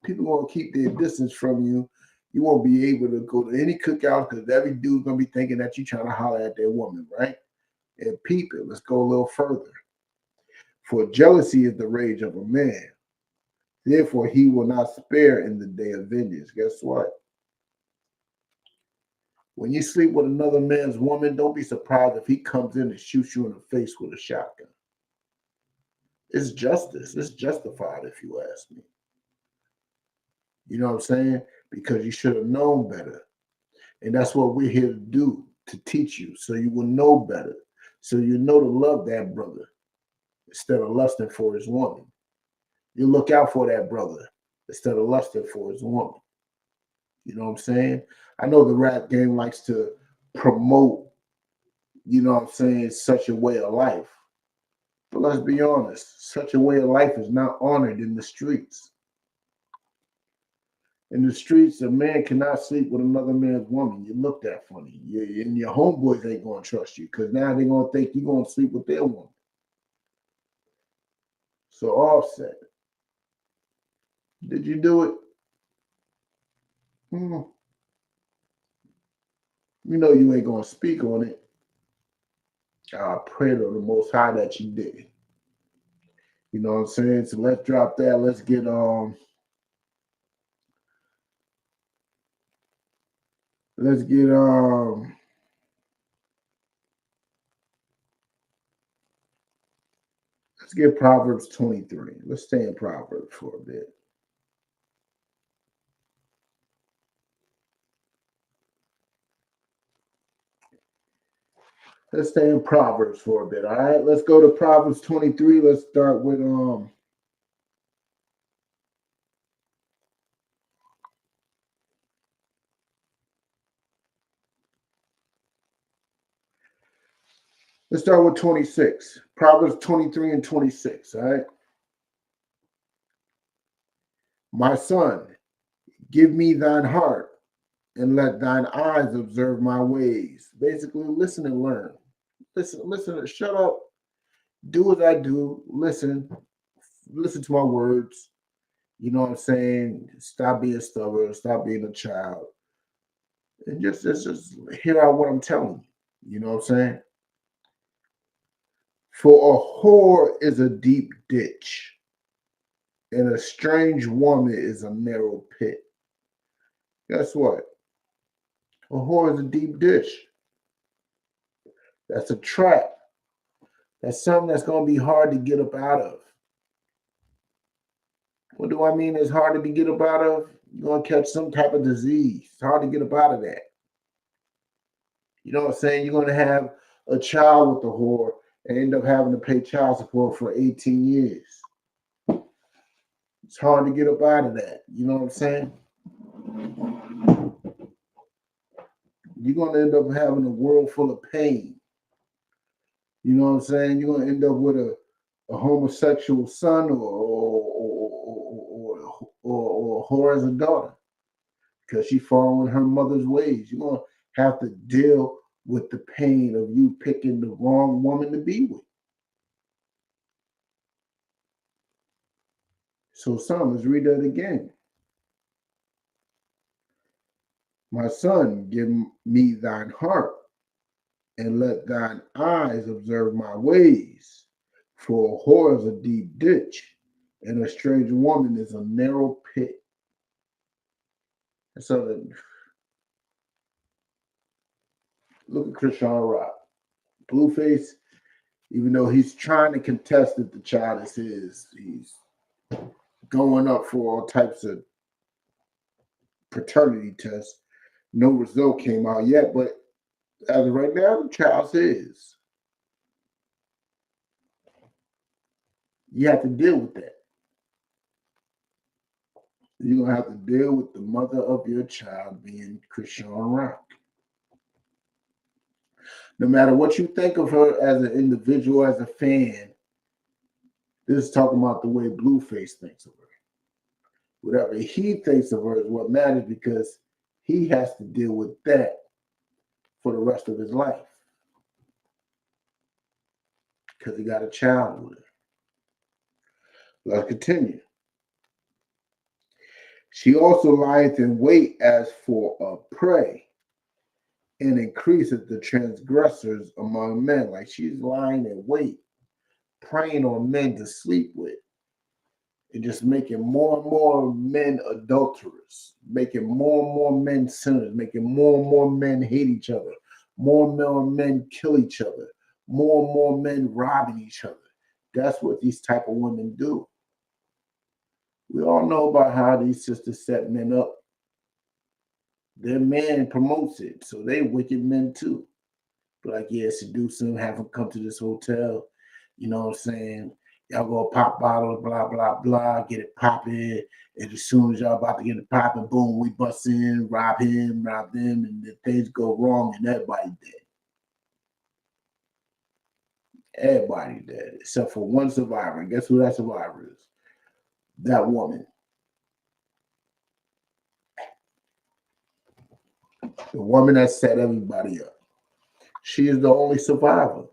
People are going to keep their distance from you. You won't be able to go to any cookout because every dude's going to be thinking that you're trying to holler at their woman, right? And people, let's go a little further. For jealousy is the rage of a man. Therefore, he will not spare in the day of vengeance. Guess what? When you sleep with another man's woman, don't be surprised if he comes in and shoots you in the face with a shotgun. It's justice. It's justified, if you ask me. You know what I'm saying? Because you should have known better. And that's what we're here to do, to teach you, so you will know better. So you know to love that brother instead of lusting for his woman. You look out for that brother instead of lusting for his woman. You know what I'm saying? I know the rap game likes to promote, you know what I'm saying, such a way of life. But let's be honest, such a way of life is not honored in the streets. In the streets, a man cannot sleep with another man's woman. You look that funny. And your homeboys ain't going to trust you because now they're going to think you're going to sleep with their woman. So Offset, did you do it? You know you ain't gonna speak on it. I pray to the Most High that you did. You know what I'm saying? So let's drop that. Let's get let's get let's get Proverbs 23. Let's stay in Proverbs for a bit. Let's stay in Proverbs for a bit. All right, let's go to Proverbs 23. Let's start with let's start with 26. Proverbs 23 and 26. All right. My son, give me thine heart and let thine eyes observe my ways. Basically, listen and learn. Listen, shut up, do as I do, listen to my words. You know what I'm saying? Stop being stubborn, stop being a child. And just hear out what I'm telling you. You know what I'm saying? For a whore is a deep ditch, and a strange woman is a narrow pit. Guess what? A whore is a deep ditch. That's a trap. That's something that's going to be hard to get up out of. What do I mean it's hard to get up out of? You're going to catch some type of disease. It's hard to get up out of that. You know what I'm saying? You're going to have a child with the whore and end up having to pay child support for 18 years. It's hard to get up out of that. You know what I'm saying? You're going to end up having a world full of pain. You know what I'm saying? You're going to end up with a homosexual son or a whore as a daughter because she's following her mother's ways. You're going to have to deal with the pain of you picking the wrong woman to be with. So, son, let's read that again. My son, give me thine heart and let thine eyes observe my ways. For a whore is a deep ditch, and a strange woman is a narrow pit. So, look at Chrisean Rock. Blueface, even though he's trying to contest that the child is his, he's going up for all types of paternity tests. No result came out yet, but as of right now, the child's his. You have to deal with that. You're going to have to deal with the mother of your child being Chrisean Rock. No matter what you think of her as an individual, as a fan, this is talking about the way Blueface thinks of her. Whatever he thinks of her is what matters because he has to deal with that for the rest of his life. Because he got a child with her. Let's continue. She also lieth in wait as for a prey and increaseth the transgressors among men. Like she's lying in wait, preying on men to sleep with, and just making more and more men adulterers, making more and more men sinners, making more and more men hate each other, more and more men kill each other, more and more men robbing each other. That's what these type of women do. We all know about how these sisters set men up. Their man promotes it, so they wicked men too. But like, yeah, seduce him, have him come to this hotel. You know what I'm saying? Y'all go pop bottles, blah, blah, blah, get it popping. And as soon as y'all about to get it popping, boom, we bust in, rob him, rob them, and then things go wrong and everybody dead. Everybody dead, except for one survivor. And guess who that survivor is? That woman. The woman that set everybody up. She is the only survivor.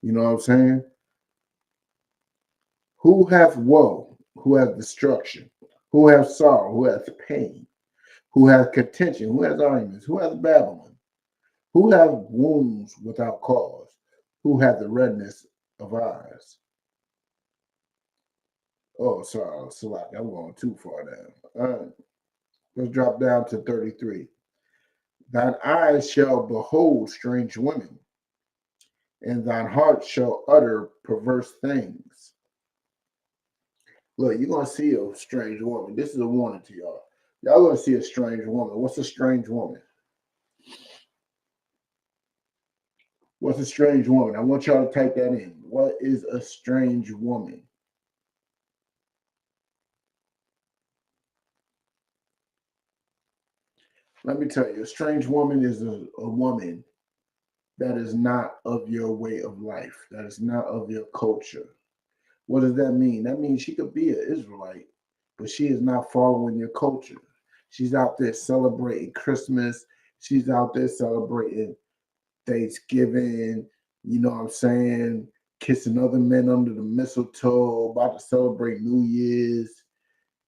You know what I'm saying? Who hath woe? Who hath destruction? Who hath sorrow? Who hath pain? who has contention, who has arguments, who has babbling, who have wounds without cause, who has the redness of eyes. Oh, sorry, Salak, I'm going too far down. All right, let's drop down to 33. Thine eyes shall behold strange women, and thine heart shall utter perverse things. Look, you're going to see a strange woman. This is a warning to y'all. Y'all going to see a strange woman. What's a strange woman? What's a strange woman? I want y'all to type that in. What is a strange woman? Let me tell you, a strange woman is a woman that is not of your way of life, that is not of your culture. What does that mean? That means she could be an Israelite, but she is not following your culture. She's out there celebrating Christmas. She's out there celebrating Thanksgiving, you know what I'm saying? Kissing other men under the mistletoe, about to celebrate New Year's,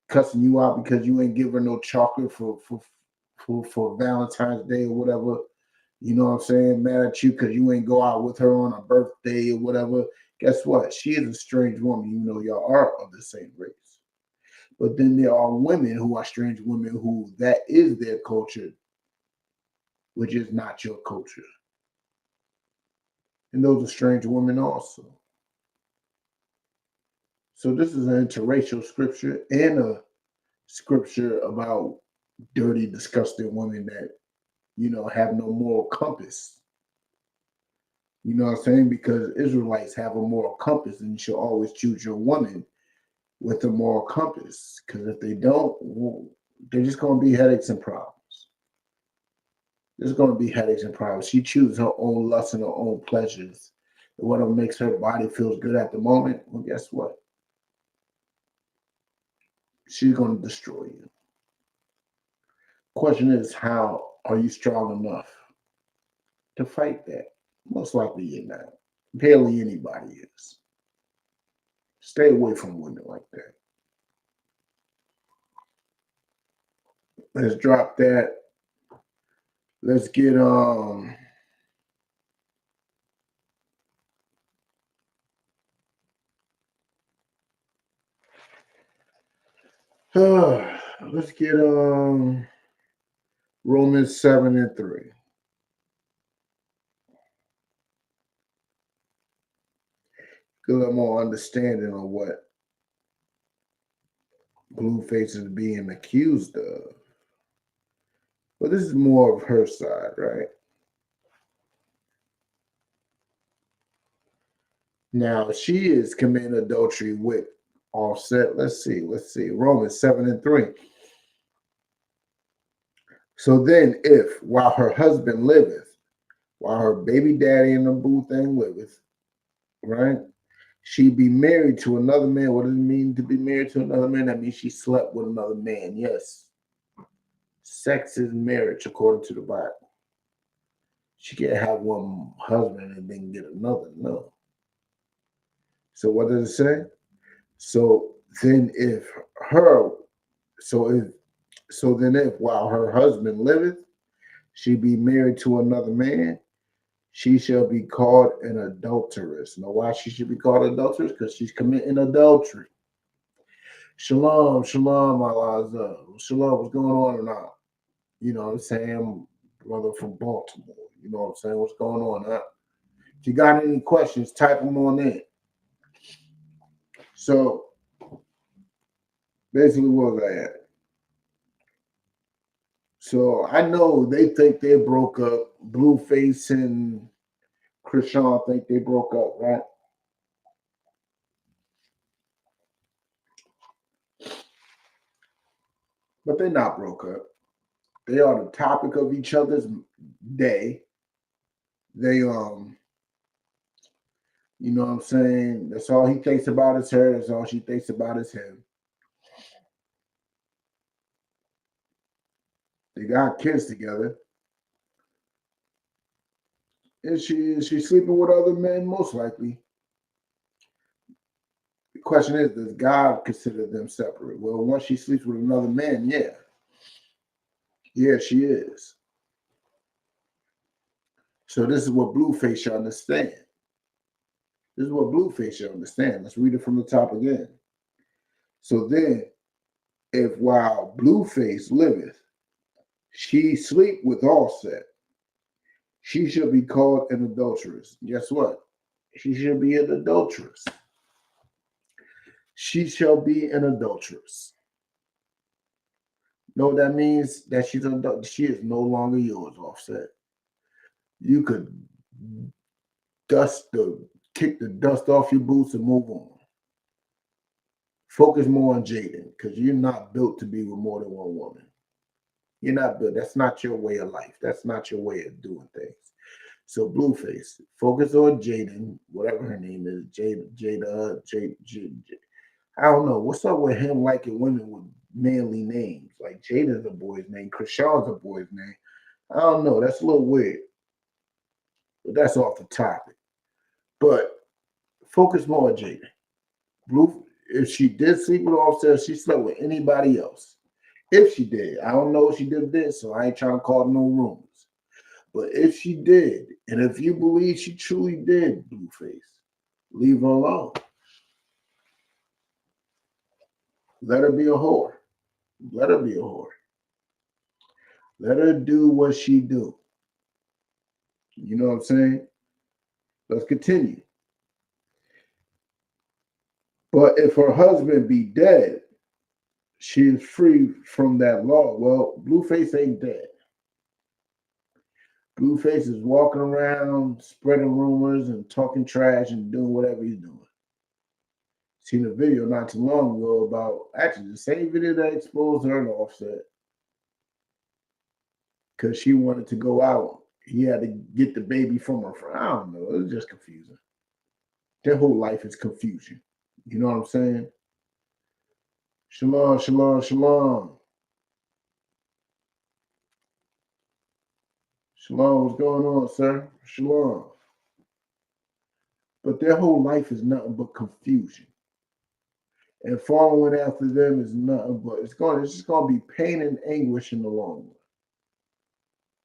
cussing you out because you ain't give her no chocolate for Valentine's Day or whatever. You know what I'm saying? Mad at you because you ain't go out with her on her birthday or whatever. Guess what? She is a strange woman, even though y'all are of the same race. But then there are women who are strange women who that is their culture, which is not your culture. And those are strange women also. So this is an interracial scripture and a scripture about dirty, disgusting women that, you know, have no moral compass. You know what I'm saying? Because Israelites have a moral compass, and you should always choose your woman with a moral compass. Because if they don't, well, they're just going to be headaches and problems. There's going to be headaches and problems. She chooses her own lust and her own pleasures. And what makes her body feels good at the moment, well, guess what? She's going to destroy you. Question is, how are you strong enough to fight that? Most likely you're not. Barely anybody is. Stay away from women like that. Let's drop that. Let's get let's get Romans 7:3. Get a little more understanding on what Blueface is being accused of. But this is more of her side, right? Now she is committing adultery with Offset. Let's see. Romans 7:3. So then, if while her husband liveth, while her baby daddy and the boo thing liveth, right? She be married to another man. What does it mean to be married to another man? That means she slept with another man. Yes. Sex is marriage according to the Bible. She can't have one husband and then get another. No. So what does it say? So then if while her husband liveth, she be married to another man, she shall be called an adulteress. Know why she should be called adulteress? Because she's committing adultery. Shalom, Alaza. Shalom, what's going on or not? You know what I'm saying? Brother from Baltimore. You know what I'm saying? What's going on, huh? If you got any questions, type them on in. So, basically, where was I at? So, I know they think they broke up. Blueface and Chrisean think they broke up, right? But they're not broke up. They are the topic of each other's day. They, you know what I'm saying? That's all he thinks about is her. That's all she thinks about is him. They got kids together. Is she sleeping with other men? Most likely. The question is, does God consider them separate? Well, once she sleeps with another man, yeah. Yeah, she is. So this is what Blueface should understand. This is what Blueface should understand. Let's read it from the top again. So then, if while Blueface liveth, she sleep with Offset, she shall be called an adulteress. Guess what? She shall be an adulteress. She shall be an adulteress. No, that means that she's an adult. She is no longer yours, Offset. You could kick the dust off your boots and move on. Focus more on Jaden, because you're not built to be with more than one woman. You're not built. That's not your way of life. That's not your way of doing things. So Blueface, focus on Jaden, whatever her name is, Jada. I don't know. What's up with him liking women with manly names? Like Jada's a boy's name, Chrisean's a boy's name. I don't know. That's a little weird. But that's off the topic. But focus more on Jaden. If she did sleep with Offset, she slept with anybody else. If she did, I don't know if she did this, so I ain't trying to call no rumors. But if she did, and if you believe she truly did, Blueface, leave her alone. Let her be a whore. Let her be a whore. Let her do what she do. You know what I'm saying? Let's continue. But if her husband be dead, she is free from that law. Well, Blueface ain't dead. Blueface is walking around spreading rumors and talking trash and doing whatever he's doing. Seen a video not too long ago about actually the same video that exposed her to Offset. Because she wanted to go out. He had to get the baby from her friend. I don't know. It was just confusing. Their whole life is confusion. You know what I'm saying? Shalom, shalom, shalom. Shalom, what's going on, sir? Shalom. But their whole life is nothing but confusion. And following after them is nothing but it's just gonna be pain and anguish in the long run.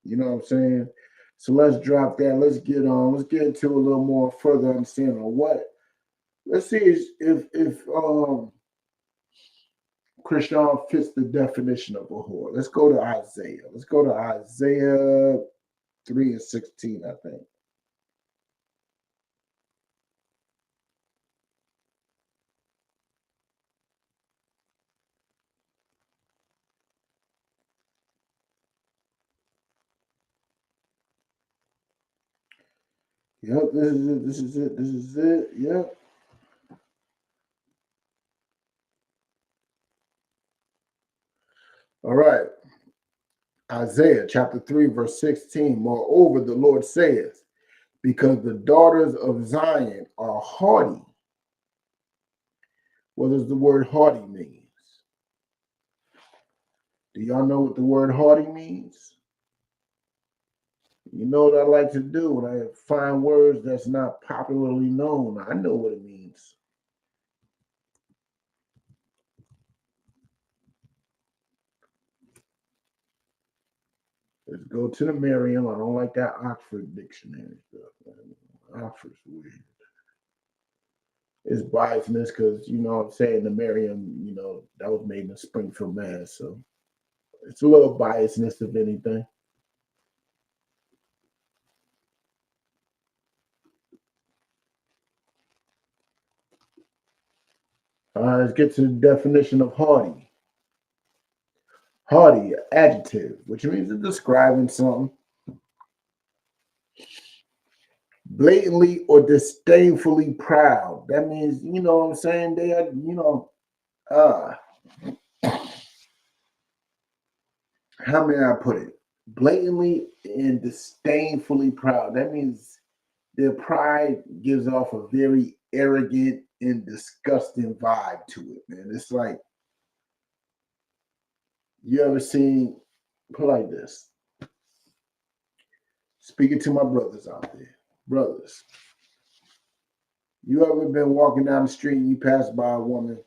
You know what I'm saying? So let's drop that. Let's get on. Let's get into a little more further understanding of what. Let's see if Chrisean fits the definition of a whore. Let's go to Isaiah. Let's go to Isaiah 3:16, I think. Yep, this is it. This is it. This is it. Yep. All right. Isaiah chapter 3, verse 16. Moreover, the Lord saith, because the daughters of Zion are haughty. What does the word haughty mean? Do y'all know what the word haughty means? You know what I like to do when I find words that's not popularly known. I know what it means. Let's go to the Merriam. I don't like that Oxford dictionary stuff, man. Oxford's weird. It's biasness because, you know what I'm saying, the Merriam, you know, that was made in Springfield, Mass. So it's a little biasness, if anything. Let's get to the definition of haughty. Haughty, adjective, which means it's describing something. Blatantly or disdainfully proud. That means, you know what I'm saying? They are, you know, how may I put it? Blatantly and disdainfully proud. That means their pride gives off a very arrogant and disgusting vibe to it, man. It's like, you ever seen, put like this, speaking to my brothers out there. Brothers, you ever been walking down the street and you pass by a woman,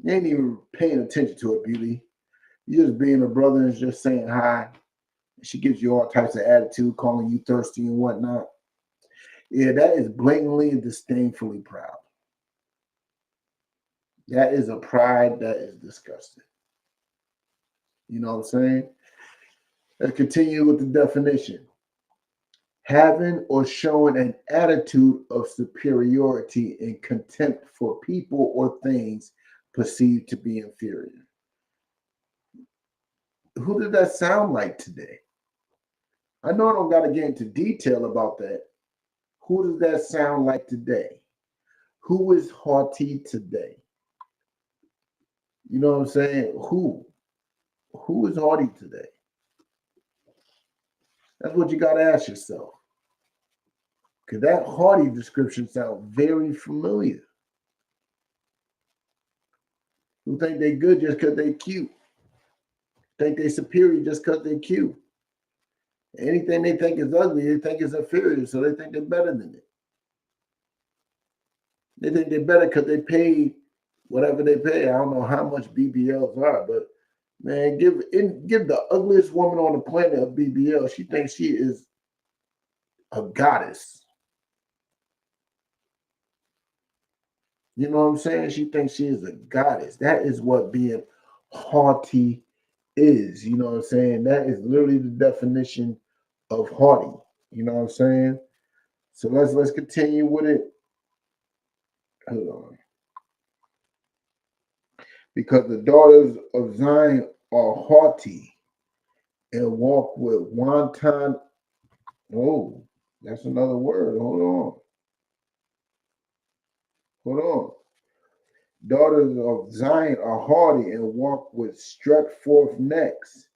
you ain't even paying attention to her beauty. You just being a brother and just saying hi. She gives you all types of attitude, calling you thirsty and whatnot. Yeah, that is blatantly and disdainfully proud. That is a pride that is disgusting. You know what I'm saying? Let's continue with the definition. Having or showing an attitude of superiority and contempt for people or things perceived to be inferior. Who did that sound like today? I know I don't got to get into detail about that. Who does that sound like today? Who is haughty today? You know what I'm saying? Who? Who is haughty today? That's what you got to ask yourself. Because that haughty description sounds very familiar. Who think they good just because they cute. Think they superior just because they cute. Anything they think is ugly, they think is inferior, so they think they're better than it. They think they're better because they paid whatever they pay. I don't know how much BBLs are, but man, give the ugliest woman on the planet a BBL. She thinks she is a goddess. You know what I'm saying? She thinks she is a goddess. That is what being haughty is. You know what I'm saying? That is literally the definition of haughty. You know what I'm saying? So let's continue with it. Hold on. Because the daughters of Zion are haughty and walk with wanton. Oh, that's another word. Hold on. Hold on. Daughters of Zion are haughty and walk with struck forth necks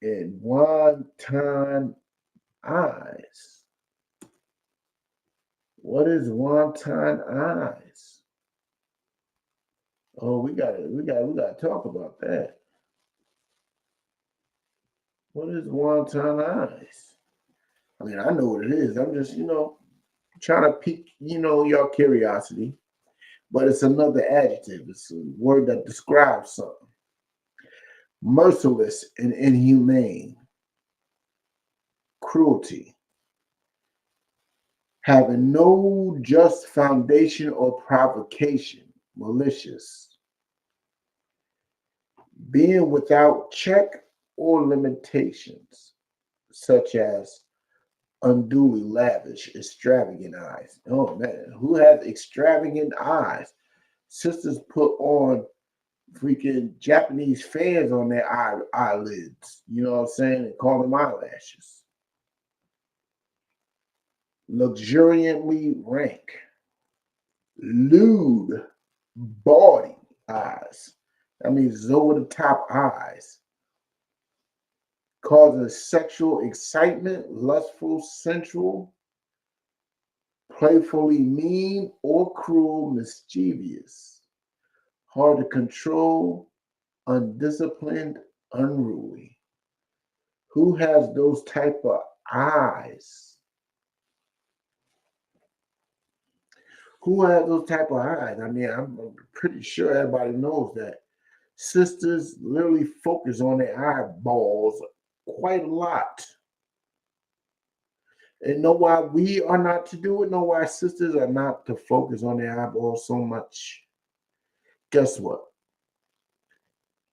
and wanton eyes. What is wanton eyes? Oh, we gotta talk about that. What is wanton eyes? I mean, I know what it is. I'm just, trying to pique, your curiosity. But it's another adjective. It's a word that describes something. Merciless and inhumane. Cruelty. Having no just foundation or provocation. Malicious. Being without check or limitations, such as unduly lavish, extravagant eyes. Oh man, who has extravagant eyes? Sisters put on freaking Japanese fans on their eyelids, you know what I'm saying, and call them eyelashes. Luxuriantly rank, lewd, bawdy eyes. That means over the top eyes. Causes sexual excitement, lustful, sensual, playfully mean or cruel, mischievous, hard to control, undisciplined, unruly. Who has those type of eyes? Who has those type of eyes? I mean, I'm pretty sure everybody knows that sisters literally focus on their eyeballs quite a lot. And know why we are not to do it? Know why sisters are not to focus on their eyeballs so much? Guess what?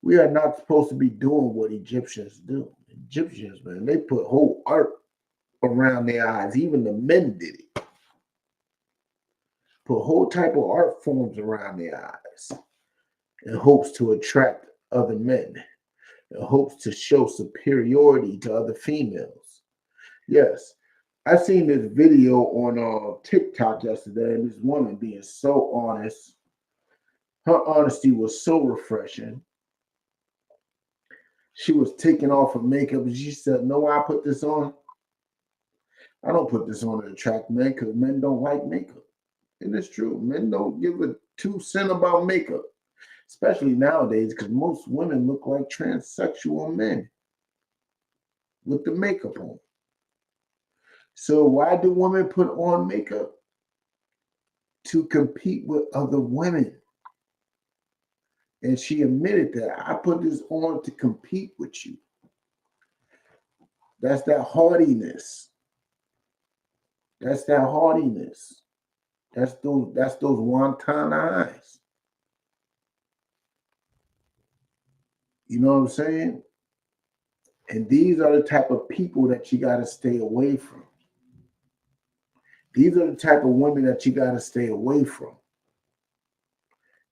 We are not supposed to be doing what Egyptians do. Egyptians, man, they put whole art around their eyes. Even the men did it. Put whole type of art forms around their eyes in hopes to attract other men, in hopes to show superiority to other females. Yes, I seen this video on TikTok yesterday, and this woman being so honest. Her honesty was so refreshing. She was taking off her makeup, and she said, "No, I put this on. I don't put this on to attract men because men don't like makeup." And it's true. Men don't give a 2 cents about makeup, especially nowadays, because most women look like transsexual men with the makeup on. So why do women put on makeup? To compete with other women. And she admitted that I put this on to compete with you. That's that hardiness. That's that hardiness. That's those wonton eyes. You know what I'm saying? And these are the type of people that you got to stay away from. These are the type of women that you got to stay away from.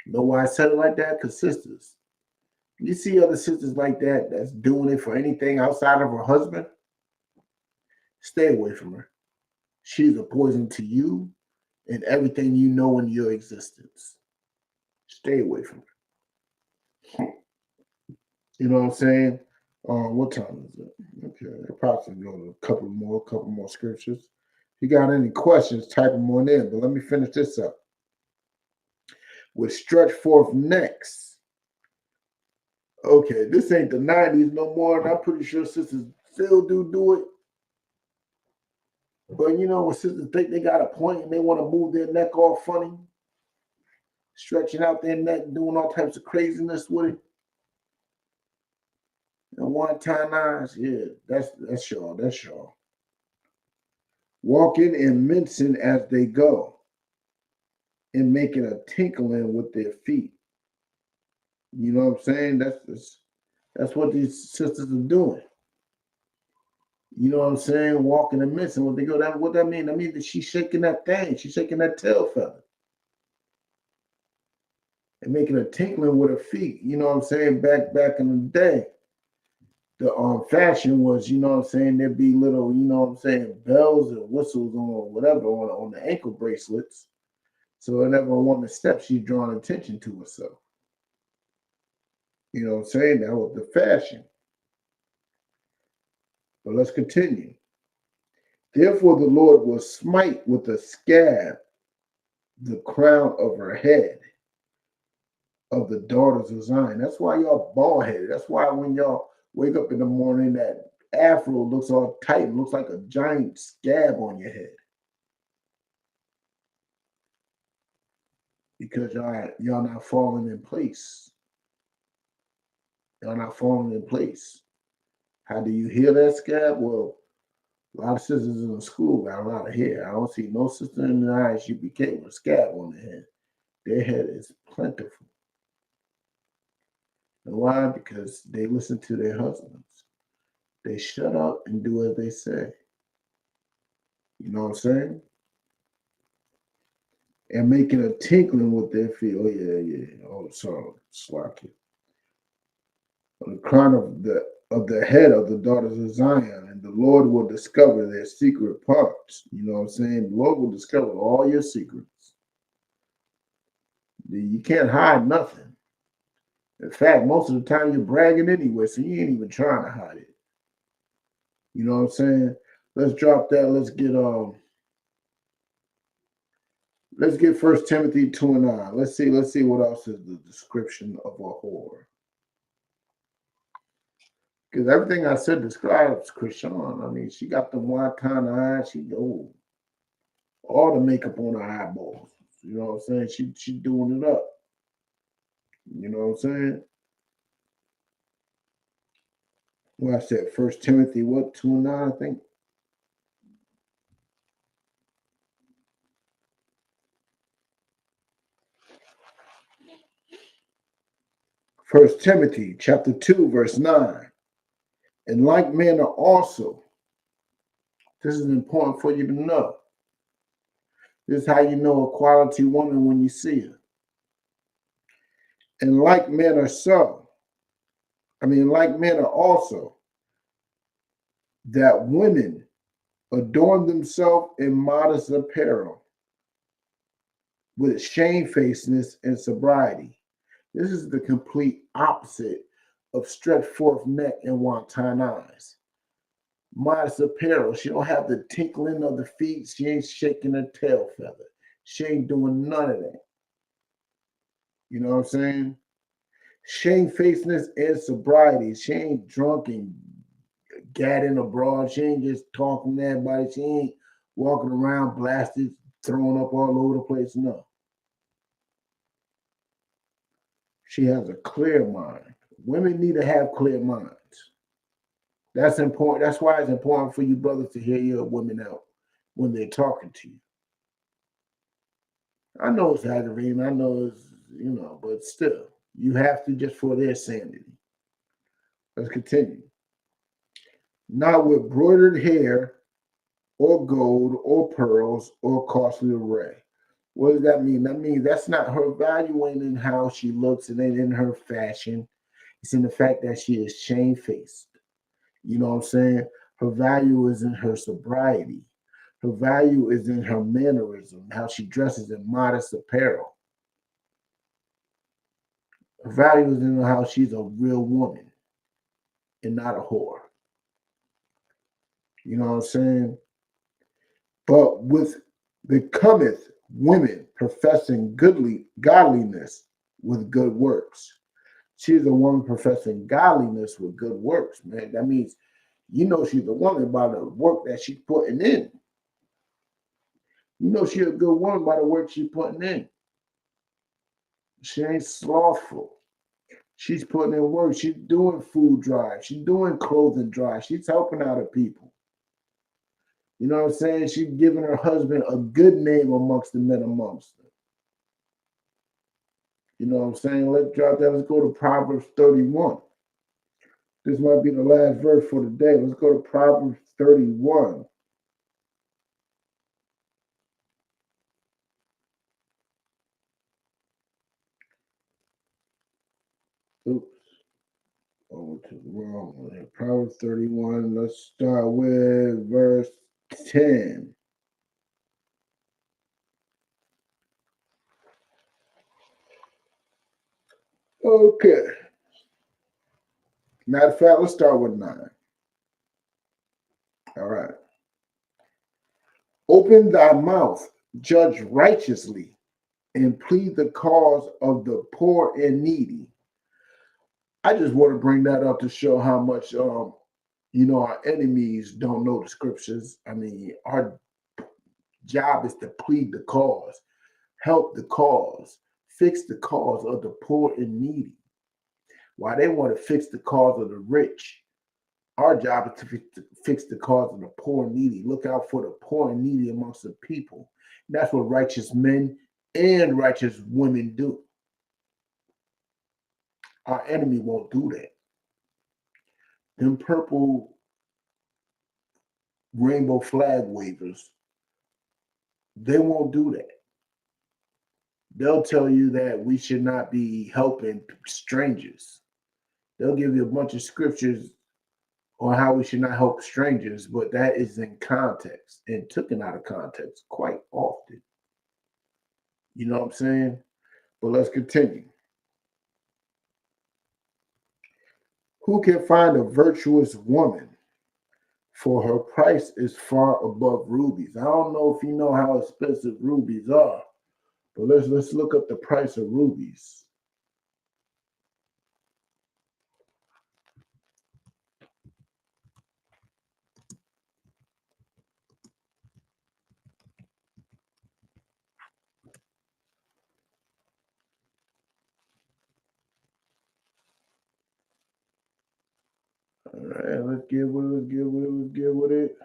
You know why I said it like that? Because sisters, you see other sisters like that that's doing it for anything outside of her husband, stay away from her. She's a poison to you and everything you know in your existence. Stay away from her. You know what I'm saying? What time is it? Okay, I'll probably go to a couple more scriptures. If you got any questions, type them on in. But let me finish this up. With stretch forth necks. Okay, this ain't the 90s no more, and I'm pretty sure sisters still do it. But you know, when sisters think they got a point and they want to move their neck all funny, stretching out their neck, doing all types of craziness with it. And wonton eyes, yeah, that's y'all. That's y'all. Walking and mincing as they go, and making a tinkling with their feet. You know what I'm saying? That's what these sisters are doing. You know what I'm saying? Walking and mincing. What that mean? That means that she's shaking that thing. She's shaking that tail feather. And making a tinkling with her feet. You know what I'm saying? Back in the day, the fashion was, you know what I'm saying, there'd be little, you know what I'm saying, bells and whistles on whatever on the ankle bracelets. So whenever a woman steps, she's drawing attention to herself. You know what I'm saying? That was the fashion. But let's continue. Therefore the Lord will smite with a scab the crown of her head of the daughters of Zion. That's why y'all bald headed. That's why when y'all wake up in the morning, that afro looks all tight and looks like a giant scab on your head. Because y'all not falling in place. Y'all not falling in place. How do you heal that scab? Well, a lot of sisters in the school got a lot of hair. I don't see no sister in the Isupk with a scab on their head. Their head is plentiful. And why? Because they listen to their husbands. They shut up and do as they say. You know what I'm saying? And making a tinkling with their feet. Oh, yeah. Oh, sorry. Slack it. On the crown of the head of the daughters of Zion, and the Lord will discover their secret parts. You know what I'm saying? The Lord will discover all your secrets. You can't hide nothing. In fact, most of the time you're bragging anyway, so you ain't even trying to hide it. You know what I'm saying? Let's drop that. Let's get 1 Timothy 2:9. Let's see what else is the description of a whore. Because everything I said describes Chrisean. I mean, she got the wonton eyes. She all the makeup on her eyeballs. You know what I'm saying? She doing it up. You know what I'm saying? Well, I said 1 Timothy 2:9, I think. First Timothy chapter 2, verse 9. In like manner also, this is important for you to know. This is how you know a quality woman when you see her. In like manner also, that women adorn themselves in modest apparel with shamefacedness and sobriety. This is the complete opposite of stretched forth neck and wonton eyes. Modest apparel. She don't have the tinkling of the feet. She ain't shaking her tail feather. She ain't doing none of that. You know what I'm saying? Shamefacedness and sobriety. She ain't drunk and gadding abroad. She ain't just talking to everybody. She ain't walking around blasted, throwing up all over the place. No. She has a clear mind. Women need to have clear minds. That's important. That's why it's important for you brothers to hear your women out when they're talking to you. I know it's aggravating. I know it's, but still, you have to just for their sanity. Let's continue. Not with broidered hair or gold or pearls or costly array. What does that mean? That means that's not her value ain't in how she looks, and ain't in her fashion. It's in the fact that she is shamefaced. You know what I'm saying? Her value is in her sobriety. Her value is in her mannerism, how she dresses in modest apparel. Her value is in how she's a real woman and not a whore. You know what I'm saying? But with the cometh women professing godliness with good works. She is a woman professing godliness with good works, man. That means she's a woman by the work that she's putting in. She's a good woman by the work she's putting in. She ain't slothful. She's putting in work. She's doing food drives. She's doing clothing drives. She's helping out her people. You know what I'm saying? She's giving her husband a good name amongst the men amongst them. You know what I'm saying? Let's drop that. Let's go to Proverbs 31. This might be the last verse for the day. Let's go to Proverbs 31. Oops. Over to the wrong one here. Proverbs 31. Let's start with verse 10. Okay. Matter of fact, let's start with 9. All right. Open thy mouth, judge righteously, and plead the cause of the poor and needy. I just want to bring that up to show how much, our enemies don't know the scriptures. I mean, our job is to plead the cause, help the cause, fix the cause of the poor and needy. While they want to fix the cause of the rich, our job is to fix the cause of the poor and needy. Look out for the poor and needy amongst the people. And that's what righteous men and righteous women do. Our enemy won't do that. Them purple rainbow flag wavers, they won't do that. They'll tell you that we should not be helping strangers. They'll give you a bunch of scriptures on how we should not help strangers, but that is in context and taken out of context quite often. You know what I'm saying? But let's continue. Who can find a virtuous woman? For her price is far above rubies. I don't know if you know how expensive rubies are, but let's look up the price of rubies. All right, let's get with it.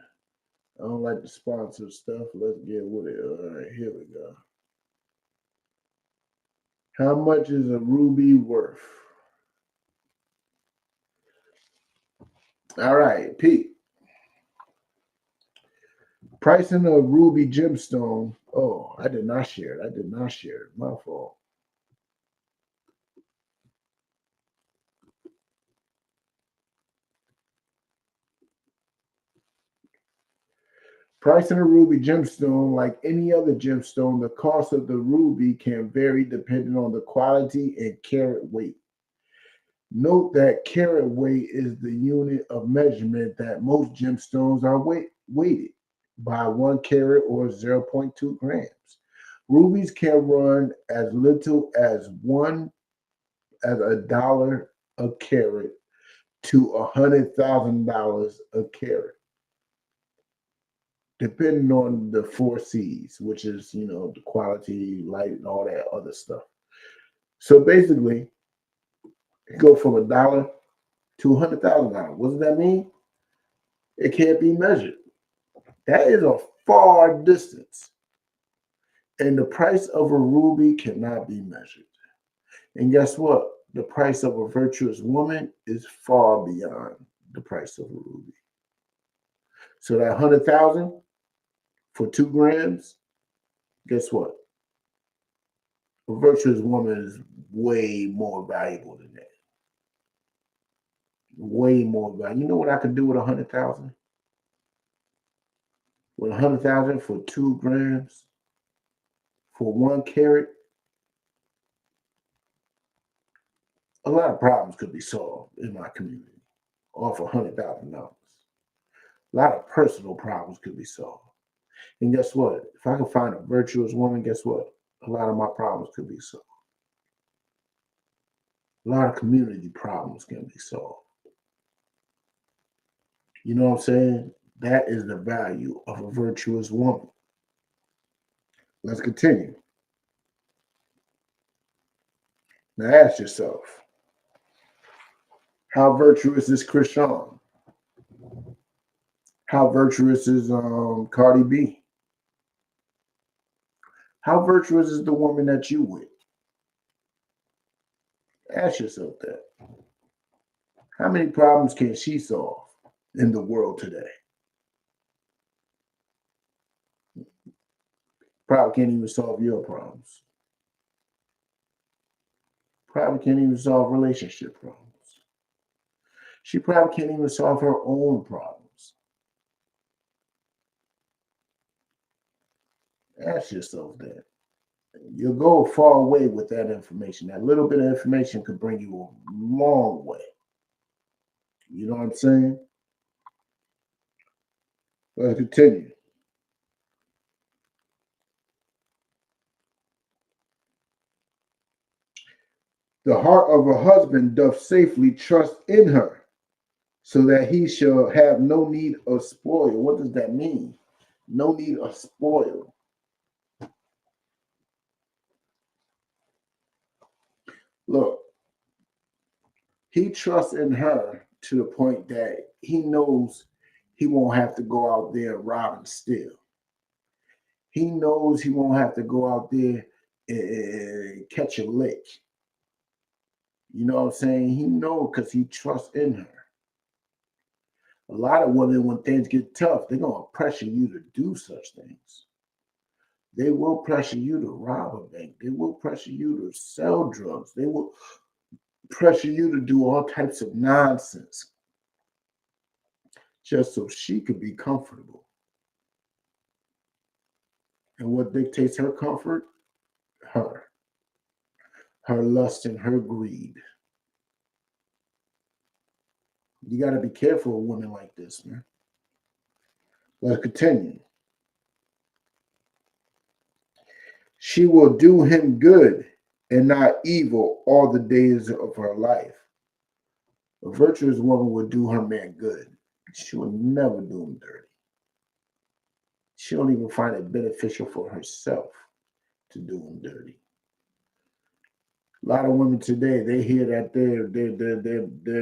I don't like the sponsored stuff. Let's get with it. All right, here we go. How much is a ruby worth? All right, Pete. Pricing a ruby gemstone. Oh, I did not share it. My fault. Pricing a ruby gemstone, like any other gemstone, the cost of the ruby can vary depending on the quality and carat weight. Note that carat weight is the unit of measurement that most gemstones are weighted by 1 carat or 0.2 grams. Rubies can run as little as $1 a carat to $100,000 a carat, depending on the 4 C's, which is, the quality, light, and all that other stuff. So basically, It go from $1 to $100,000. What does that mean? It can't be measured. That is a far distance. And the price of a ruby cannot be measured. And guess what? The price of a virtuous woman is far beyond the price of a ruby. So that 100,000 for 2 grams, guess what? A virtuous woman is way more valuable than that. Way more valuable. You know what I could do with 100,000? With 100,000 for 2 grams, for 1 carat, a lot of problems could be solved in my community off $100,000. A lot of personal problems could be solved. And guess what? If I can find a virtuous woman, guess what? A lot of my problems could be solved. A lot of community problems can be solved. You know what I'm saying? That is the value of a virtuous woman. Let's continue. Now ask yourself, how virtuous is Chrisean? How virtuous is Cardi B? How virtuous is the woman that you with? Ask yourself that. How many problems can she solve in the world today? Probably can't even solve your problems. Probably can't even solve relationship problems. She probably can't even solve her own problems. Ask yourself that. You'll go a far way with that information. That little bit of information could bring you a long way. You know what I'm saying? Let's continue. The heart of a husband doth safely trust in her, so that he shall have no need of spoil. What does that mean? No need of spoil. Look, he trusts in her to the point that he knows he won't have to go out there and rob and steal. He knows he won't have to go out there and catch a lick. You know what I'm saying? He knows because he trusts in her. A lot of women, when things get tough, they're going to pressure you to do such things. They will pressure you to rob a bank. They will pressure you to sell drugs. They will pressure you to do all types of nonsense just so she could be comfortable. And what dictates her comfort? Her lust and her greed. You got to be careful of women like this, man. Let's continue. She will do him good and not evil all the days of her life. A virtuous woman will do her man good. She will never do him dirty. She don't even find it beneficial for herself to do him dirty. A lot of women today, they hear that their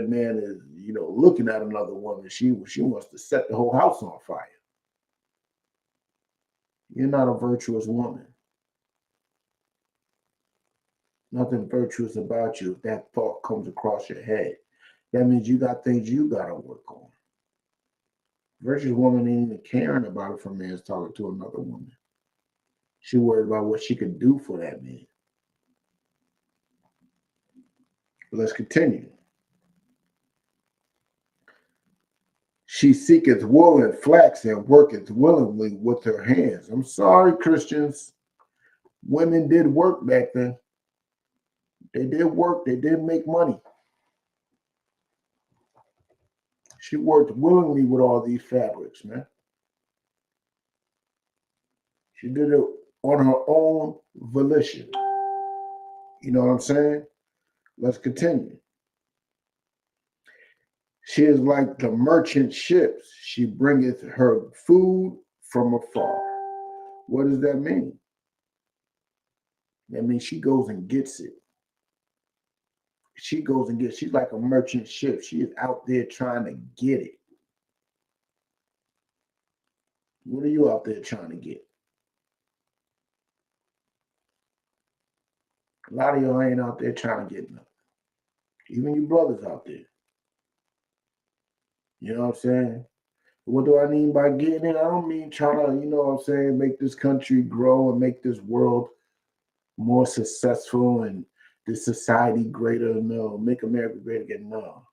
man is, looking at another woman. She wants to set the whole house on fire. You're not a virtuous woman. Nothing virtuous about you if that thought comes across your head. That means you got things you got to work on. Virtuous woman ain't even caring about if a man's talking to another woman. She worried about what she could do for that man. Let's continue. She seeketh wool and flax and worketh willingly with her hands. I'm sorry, Christians. Women did work back then. They did work. They did make money. She worked willingly with all these fabrics, man. She did it on her own volition. You know what I'm saying? Let's continue. She is like the merchant ships. She bringeth her food from afar. What does that mean? That means she goes and gets it. She goes and gets, she's like a merchant ship. She is out there trying to get it. What are you out there trying to get? A lot of y'all ain't out there trying to get nothing. Even you brothers out there. You know what I'm saying? What do I mean by getting it? I don't mean trying to, you know what I'm saying, make this country grow and make this world more successful and this society greater. No, make America great again. No.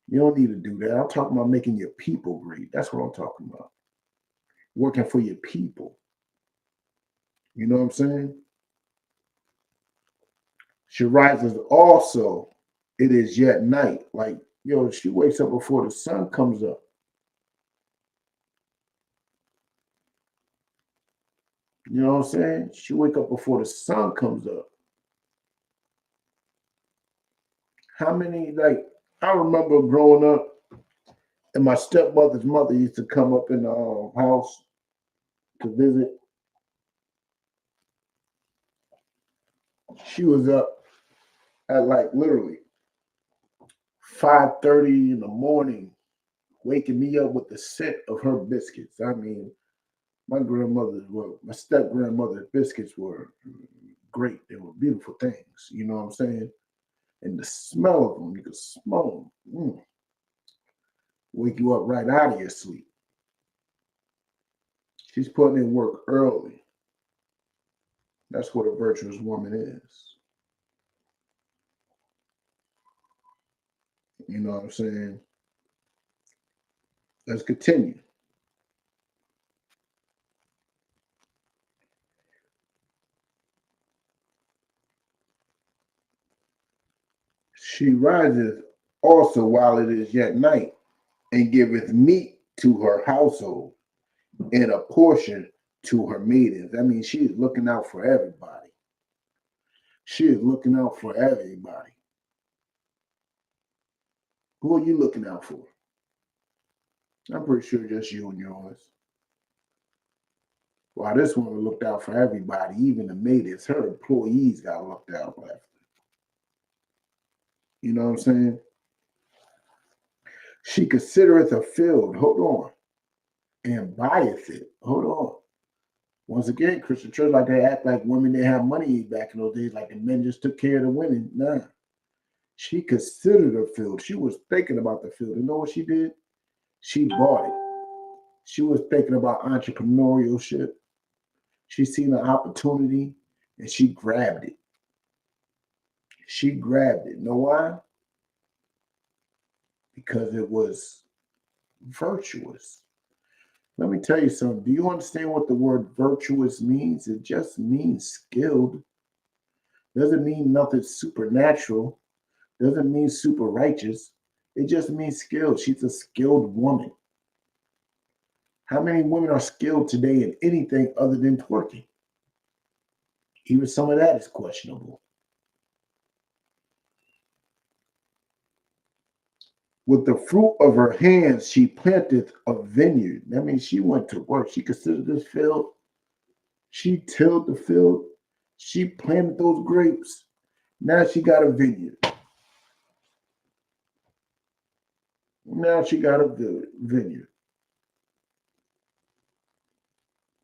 You don't need to do that. I'm talking about making your people great. That's what I'm talking about. Working for your people. You know what I'm saying? She rises also, it is yet night. Like, yo, she wakes up before the sun comes up. You know what I'm saying? She wake up before the sun comes up. How many, like, I remember growing up, and my stepmother's mother used to come up in the house to visit. She was up at like literally 5:30 in the morning, waking me up with the scent of her biscuits. I mean, my step grandmother's biscuits were great. They were beautiful things. You know what I'm saying? And the smell of them, you could smell them. Wake you up right out of your sleep. She's putting in work early. That's what a virtuous woman is. You know what I'm saying? Let's continue. She riseth also while it is yet night, and giveth meat to her household, and a portion to her maidens. That means she is looking out for everybody. She is looking out for everybody. Who are you looking out for? I'm pretty sure just you and yours. While this woman looked out for everybody, even the maidens, her employees got looked out for. You know what I'm saying? She considereth a field, hold on, and buyeth it. Hold on. Once again, Christian church like they act like women didn't have money back in those days, like the men just took care of the women. Nah. She considered a field. She was thinking about the field. You know what she did? She bought it. She was thinking about entrepreneurship. She seen an opportunity and she grabbed it. She grabbed it. Know why? Because it was virtuous. Let me tell you something. Do you understand what the word virtuous means? It just means skilled. Doesn't mean nothing supernatural. Doesn't mean super righteous. It just means skilled. She's a skilled woman. How many women are skilled today in anything other than twerking? Even some of that is questionable. With the fruit of her hands, she planteth a vineyard. That means she went to work. She considered this field. She tilled the field. She planted those grapes. Now she got a vineyard. Now she got a vineyard.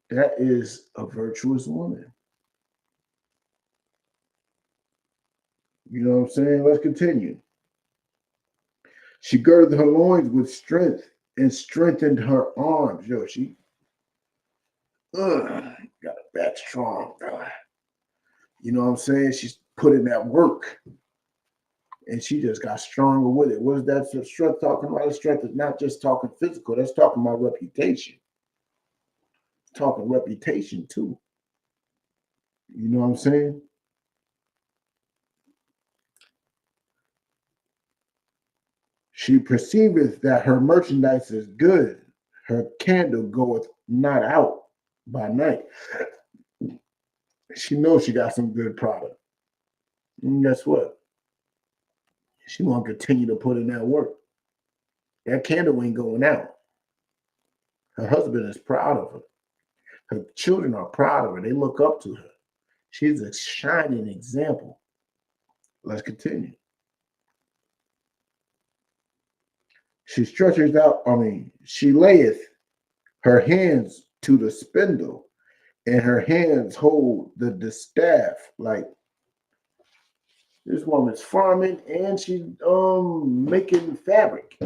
That is a virtuous woman. You know what I'm saying? Let's continue. She girded her loins with strength and strengthened her arms. Yo, she got a back strong. You know what I'm saying? She's put in that work. And she just got stronger with it. What is that strength talking about? Strength is not just talking physical. That's talking about reputation. Talking reputation too. You know what I'm saying? She perceiveth that her merchandise is good. Her candle goeth not out by night. She knows she got some good product. And guess what? She gonna continue to put in that work. That candle ain't going out. Her husband is proud of her. Her children are proud of her. They look up to her. She's a shining example. Let's continue. She stretches out, she layeth her hands to the spindle, and her hands hold the distaff. Like, this woman's farming and she's making fabric.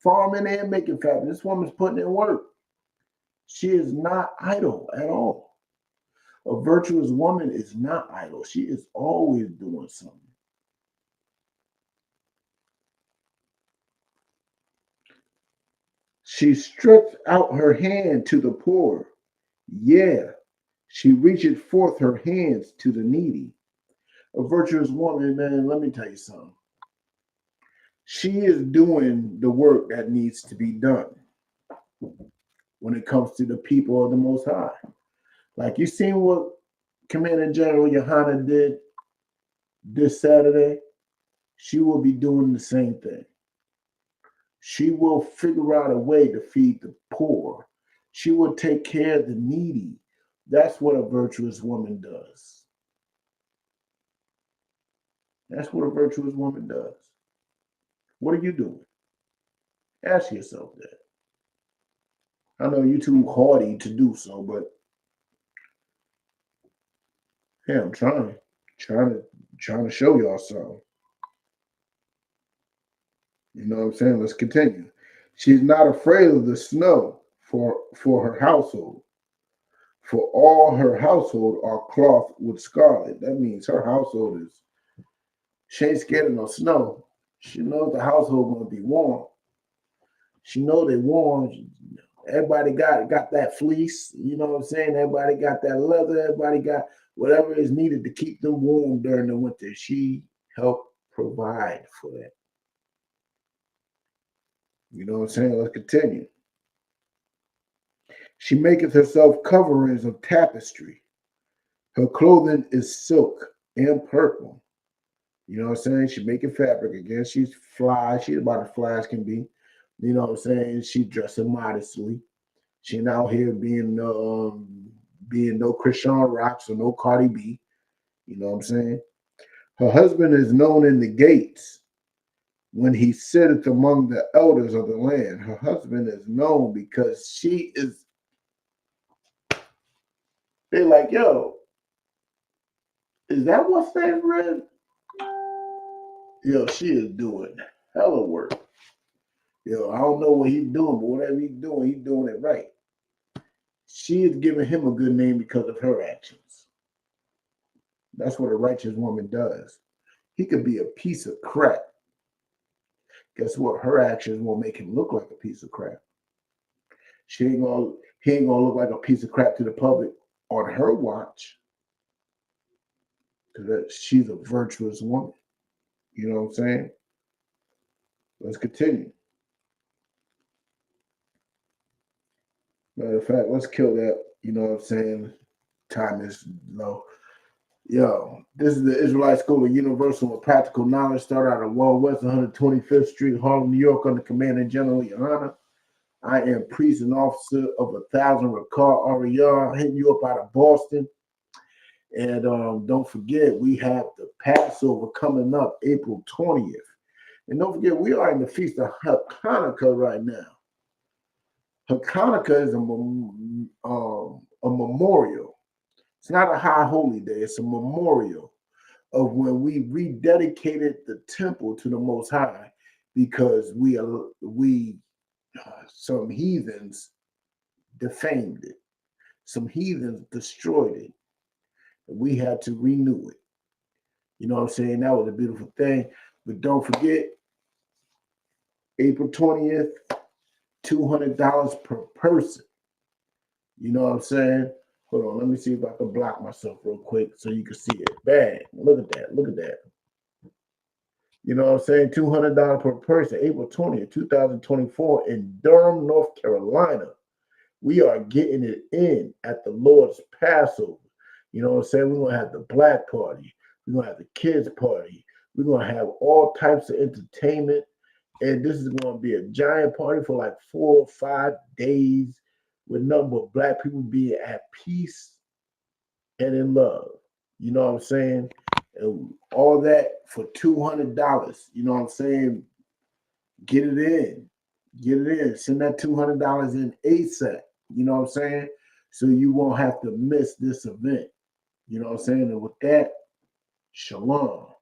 Farming and making fabric. This woman's putting in work. She is not idle at all. A virtuous woman is not idle. She is always doing something. She stretched out her hand to the poor. Yeah, she reacheth forth her hands to the needy. A virtuous woman, man, let me tell you something. She is doing the work that needs to be done when it comes to the people of the Most High. Like, you seen what Commander General Johanna did this Saturday? She will be doing the same thing. She will figure out a way to feed the poor. She will take care of the needy. That's what a virtuous woman does. That's what a virtuous woman does. What are you doing? Ask yourself that. I know you're too haughty to do so, but yeah, I'm trying to show y'all something. You know what I'm saying? Let's continue. She's not afraid of the snow for her household. For all her household are clothed with scarlet. That means her household she ain't scared of no snow. She knows the household gonna be warm. She knows they warm. Everybody got that fleece. You know what I'm saying? Everybody got that leather. Everybody got whatever is needed to keep them warm during the winter. She helped provide for that. You know what I'm saying? Let's continue. She maketh herself coverings of tapestry. Her clothing is silk and purple. You know what I'm saying? She making fabric again. She's fly. She's about as fly as can be. You know what I'm saying? She dressing modestly. She ain't out here being no Chrisean Rocks or no Cardi B. You know what I'm saying? Her husband is known in the gates when he sitteth among the elders of the land. Her husband is known because she is, they're like, yo, is that what's name read? Yo, she is doing hella work. Yo, I don't know what he's doing, but whatever he's doing it right. She is giving him a good name because of her actions. That's what a righteous woman does. He could be a piece of crap. Guess what? Her actions will make him look like a piece of crap. He ain't gonna look like a piece of crap to the public on her watch. Because she's a virtuous woman. You know what I'm saying? Let's continue. Matter of fact, let's kill that. You know what I'm saying? Time is low. Yo, this is the Israelite School of Universal and Practical Knowledge. Start out of Wall West, 125th Street, Harlem, New York, under Commander General Johanna. I am priest and officer of 1,000 Ricard Ariel, hitting you up out of Boston. And don't forget, we have the Passover coming up April 20th. And don't forget, we are in the Feast of Hanukkah right now. Hanukkah is a memorial. It's not a high holy day. It's a memorial of when we rededicated the temple to the Most High because some heathens defamed it. Some heathens destroyed it. We had to renew it. You know what I'm saying? That was a beautiful thing. But don't forget, April 20th, $200 per person. You know what I'm saying? Hold on, let me see if I can block myself real quick so you can see it. Bang. Look at that. Look at that. You know what I'm saying? $200 per person, April 20th, 2024 in Durham, North Carolina. We are getting it in at the Lord's Passover. You know what I'm saying? We're going to have the black party. We're going to have the kids party. We're going to have all types of entertainment. And this is going to be a giant party for like 4 or 5 days with nothing but black people being at peace and in love. You know what I'm saying? And all that for $200. You know what I'm saying? Get it in. Get it in. Send that $200 in ASAP. You know what I'm saying? So you won't have to miss this event. You know what I'm saying? And with that, shalom.